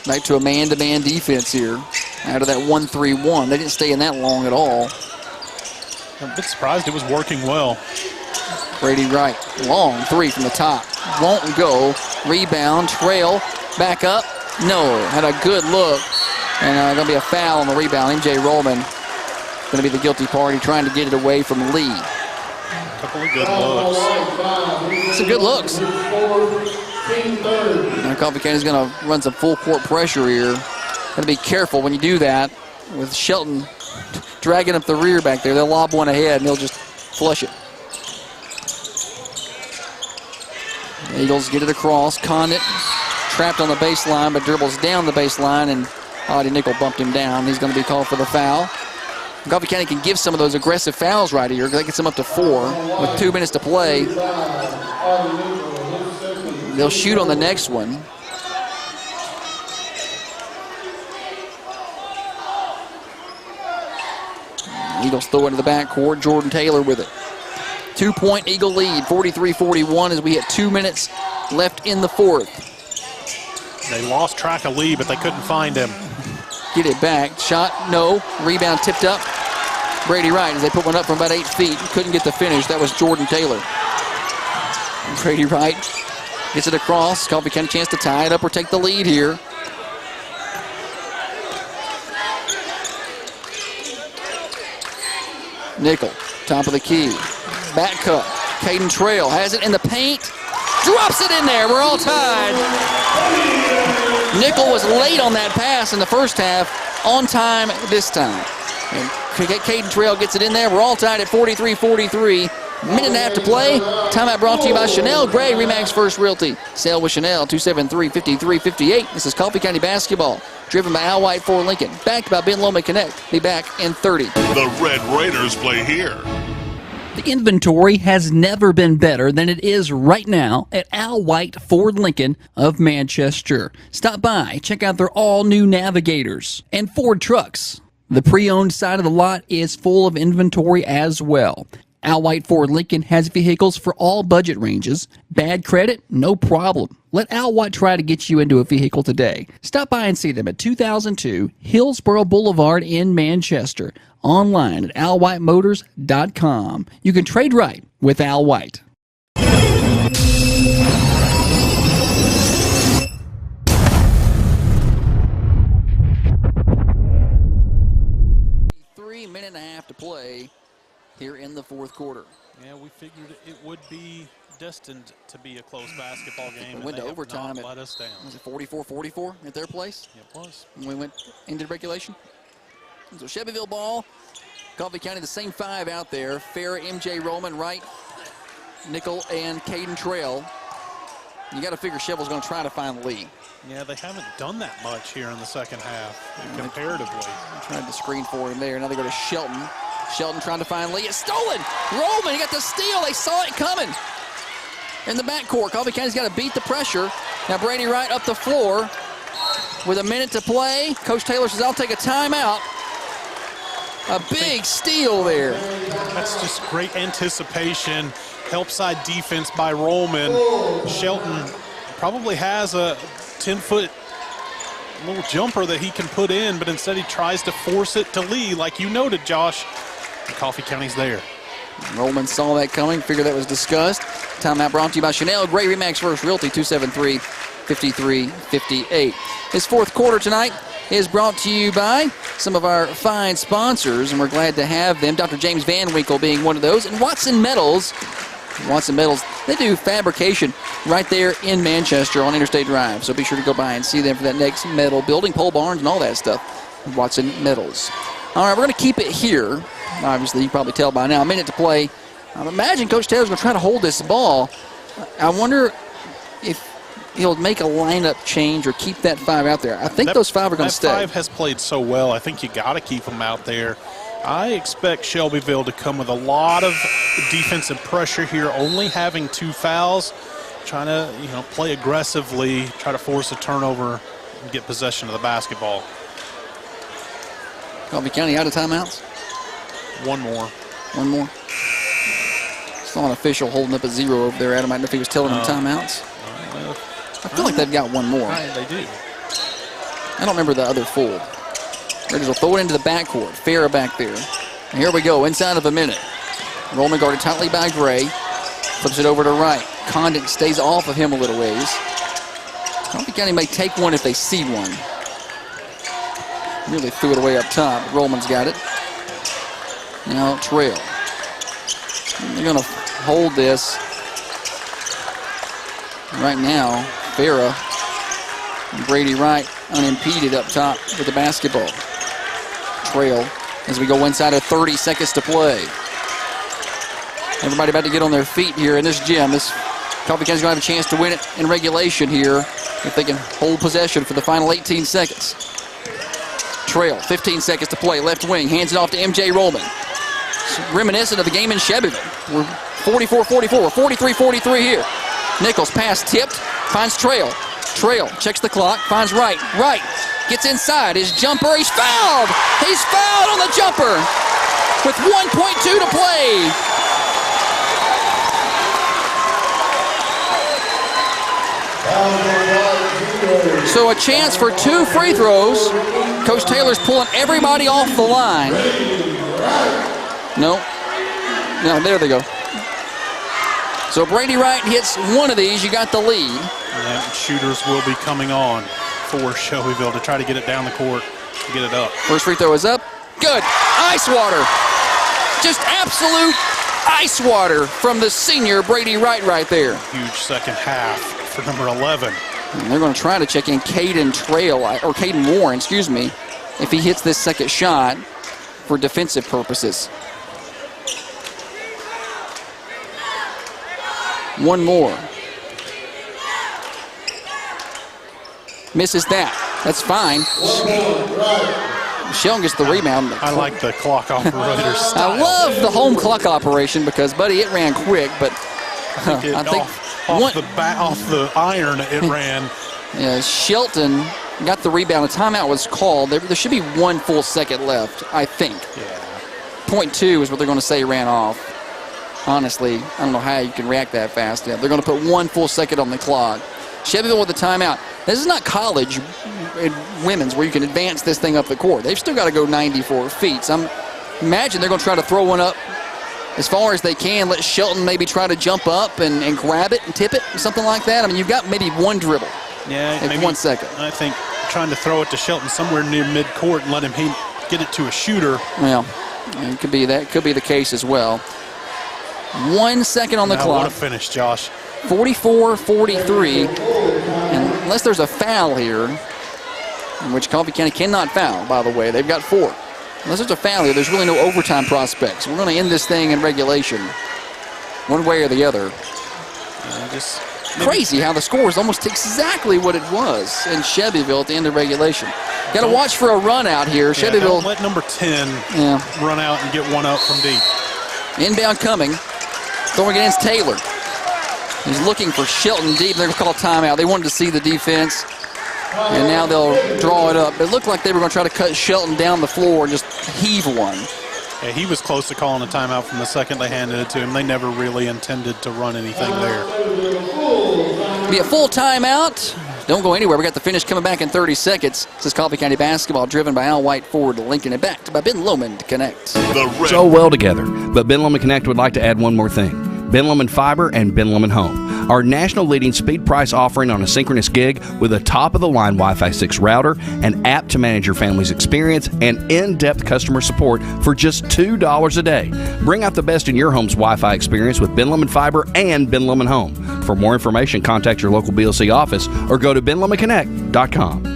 back to a man-to-man defense here. Out of that 1-3-1. They didn't stay in that long at all. I'm a bit surprised it was working well. Brady Wright. Long three from the top. Won't go. Rebound. Trail. Back up. No. Had a good look. And going to be a foul on the rebound. MJ Rollman going to be the guilty party, trying to get it away from Lee. A couple of good looks. Some good looks. Now Coffee County's going to run some full court pressure here. Got to be careful when you do that. With Shelton dragging up the rear back there, they'll lob one ahead and they'll just flush it. The Eagles get it across. Condit trapped on the baseline, but dribbles down the baseline, and Audie Nickel bumped him down. He's going to be called for the foul. Coffee County can give some of those aggressive fouls right here. That gets them up to 4 with 2 minutes to play. They'll shoot on the next one. Eagles throw into the backcourt. Jordan Taylor with it. 2-point Eagle lead, 43-41 as we hit 2 minutes left in the fourth. They lost track of Lee, but they couldn't find him. Get it back. Shot, no. Rebound tipped up. Brady Wright as they put one up from about 8 feet. Couldn't get the finish. That was Jordan Taylor. Brady Wright gets it across. Coffee County chance to tie it up or take the lead here. Nickel, top of the key. Back cut. Caden Trail has it in the paint. Drops it in there. We're all tied. Nickel was late on that pass in the first half. On time this time. And Caden Trail gets it in there. We're all tied at 43-43. Minute and a half to play. Timeout brought to you by Chanel Gray, Remax First Realty. Sale with Chanel, 273-5358. This is Coffee County Basketball, driven by Al White for Lincoln. Backed by Ben Lomond Connect. Be back in 30. The Red Raiders play here. The inventory has never been better than it is right now at Al White Ford Lincoln of Manchester. Stop by, check out their all-new Navigators and Ford trucks. The pre-owned side of the lot is full of inventory as well. Al White Ford Lincoln has vehicles for all budget ranges. Bad credit? No problem. Let Al White try to get you into a vehicle today. Stop by and see them at 2002 Hillsborough Boulevard in Manchester. Online at alwhiteMotors.com. You can trade right with Al White. here in the fourth quarter. Yeah, we figured it would be destined to be a close basketball game. We went to overtime. Let us down. Was it 44-44 at their place? It was. When we went into regulation. So Shelbyville ball. Coffee County, the same 5 out there. Farrah, MJ Roman, Wright, Nickel, and Caden Trail. You got to figure Shelbyville's going to try to find the lead. Yeah, they haven't done that much here in the second half, comparatively. Tried to screen for him there. Now they go to Shelton. Shelton trying to find Lee. It's stolen. Roman, he got the steal. They saw it coming. In the backcourt, Coffee County's got to beat the pressure. Now Brady Wright up the floor with a minute to play. Coach Taylor says, I'll take a timeout. A big steal there. That's just great anticipation. Help side defense by Roman. Shelton probably has a 10-foot little jumper that he can put in, but instead he tries to force it to Lee, like you noted, Josh. Coffee County's there. Roman saw that coming, figured that was discussed. Timeout brought to you by Chanel, Gray Remax First Realty, 273-5358. His fourth quarter tonight is brought to you by some of our fine sponsors, and we're glad to have them. Dr. James Van Winkle being one of those, and Watson Metals. Watson Metals, they do fabrication right there in Manchester on Interstate Drive, so be sure to go by and see them for that next metal building, pole barns and all that stuff. Watson Metals. All right, we're going to keep it here. Obviously, you can probably tell by now. A minute to play. I imagine Coach Taylor's going to try to hold this ball. I wonder if he'll make a lineup change or keep that 5 out there. I think those 5 are going to stay. That 5 has played so well. I think you got to keep them out there. I expect Shelbyville to come with a lot of defensive pressure here, only having 2 fouls, trying to play aggressively, try to force a turnover and get possession of the basketball. Coffee County out of timeouts? One more. One more. Saw an official holding up a 0 over there, Adam. I don't know if he was telling them timeouts. I feel like they've got one more. They do. I don't remember the other full. Raiders will throw it into the backcourt. Farrah back there. And here we go, inside of a minute. Roman guarded tightly by Gray. Flips it over to Wright. Condon stays off of him a little ways. Coffee County may take one if they see one. Really threw it away up top. Roman's got it. Now Trail. They're going to hold this. Right now, Farrah and Brady Wright unimpeded up top with the basketball. Trail as we go inside of 30 seconds to play. Everybody about to get on their feet here in this gym. This Coffee County's going to have a chance to win it in regulation here if they can hold possession for the final 18 seconds. Trail, 15 seconds to play. Left wing, hands it off to MJ Roman. It's reminiscent of the game in Shelbyville. We're 44-44, 43-43 here. Nichols pass tipped, finds Trail. Trail checks the clock, finds Wright. Wright gets inside. His jumper, he's fouled! He's fouled on the jumper with 1.2 to play. So a chance for 2 free throws. Coach Taylor's pulling everybody off the line. No, there they go. So Brady Wright hits one of these, you got the lead. And shooters will be coming on for Shelbyville to try to get it down the court, get it up. First free throw is up. Good. Ice water. Just absolute ice water from the senior Brady Wright right there. Huge second half for number 11. And they're going to try to check in Caden Warren, if he hits this second shot for defensive purposes. One more. Misses that. That's fine. Sheldon gets the rebound. I like the clock operator style. I love the home clock operation because, buddy, it ran quick, but I think off the iron it ran. Yeah, Shelton got the rebound. A timeout was called. There should be 1 full second left, I think. Yeah. 0.2 is what they're going to say ran off. Honestly, I don't know how you can react that fast. Yeah, they're going to put 1 full second on the clock. Shelbyville with the timeout. This is not college women's where you can advance this thing up the court. They've still got to go 94 feet. So imagine they're going to try to throw one up as far as they can. Let Shelton maybe try to jump up and grab it and tip it, something like that. I mean, you've got maybe one dribble. Yeah, maybe 1 second. I think trying to throw it to Shelton somewhere near midcourt and let him get it to a shooter. Yeah. And that could be the case as well. 1 second on the clock. What a finish, Josh. 44-43. And unless there's a foul here, in which Coffee County cannot foul, by the way. They've got 4. Unless there's a foul here, there's really no overtime prospects. We're going to end this thing in regulation, one way or the other. Crazy how the score is almost exactly what it was in Shelbyville at the end of regulation. Got to watch for a run out here. Shelbyville. Don't let number 10 run out and get one up from deep. Inbound coming. Throwing against Taylor. He's looking for Shelton deep. They're going to call timeout. They wanted to see the defense. And now they'll draw it up. It looked like they were going to try to cut Shelton down the floor and just heave one. Yeah, he was close to calling a timeout from the second they handed it to him. They never really intended to run anything there. Be a full timeout. Don't go anywhere. We got the finish coming back in 30 seconds. This is Coffee County Basketball, driven by Al White Ford Lincoln and backed by Ben Lomond to Connect. So well together, but Ben Lomond Connect would like to add one more thing. Ben Lomond Fiber and Ben Lomond Home. Our national leading speed price offering on a synchronous gig with a top-of-the-line Wi-Fi 6 router, an app to manage your family's experience, and in-depth customer support for just $2 a day. Bring out the best in your home's Wi-Fi experience with Ben Lomond Fiber and Ben Lomond Home. For more information, contact your local BLC office or go to benlomondconnect.com.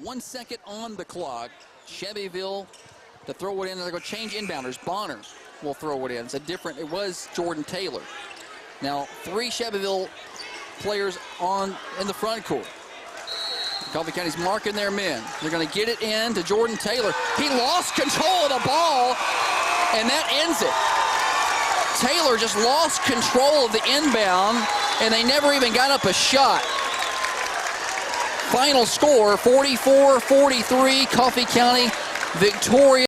One second on the clock. Shelbyville to throw it in. They're going to change inbounders. Bonner will throw it in. It was Jordan Taylor. Now, 3 Shelbyville players in the front court. Coffee County's marking their men. They're going to get it in to Jordan Taylor. He lost control of the ball, and that ends it. Taylor just lost control of the inbound, and they never even got up a shot. Final score, 44-43, Coffee County victorious.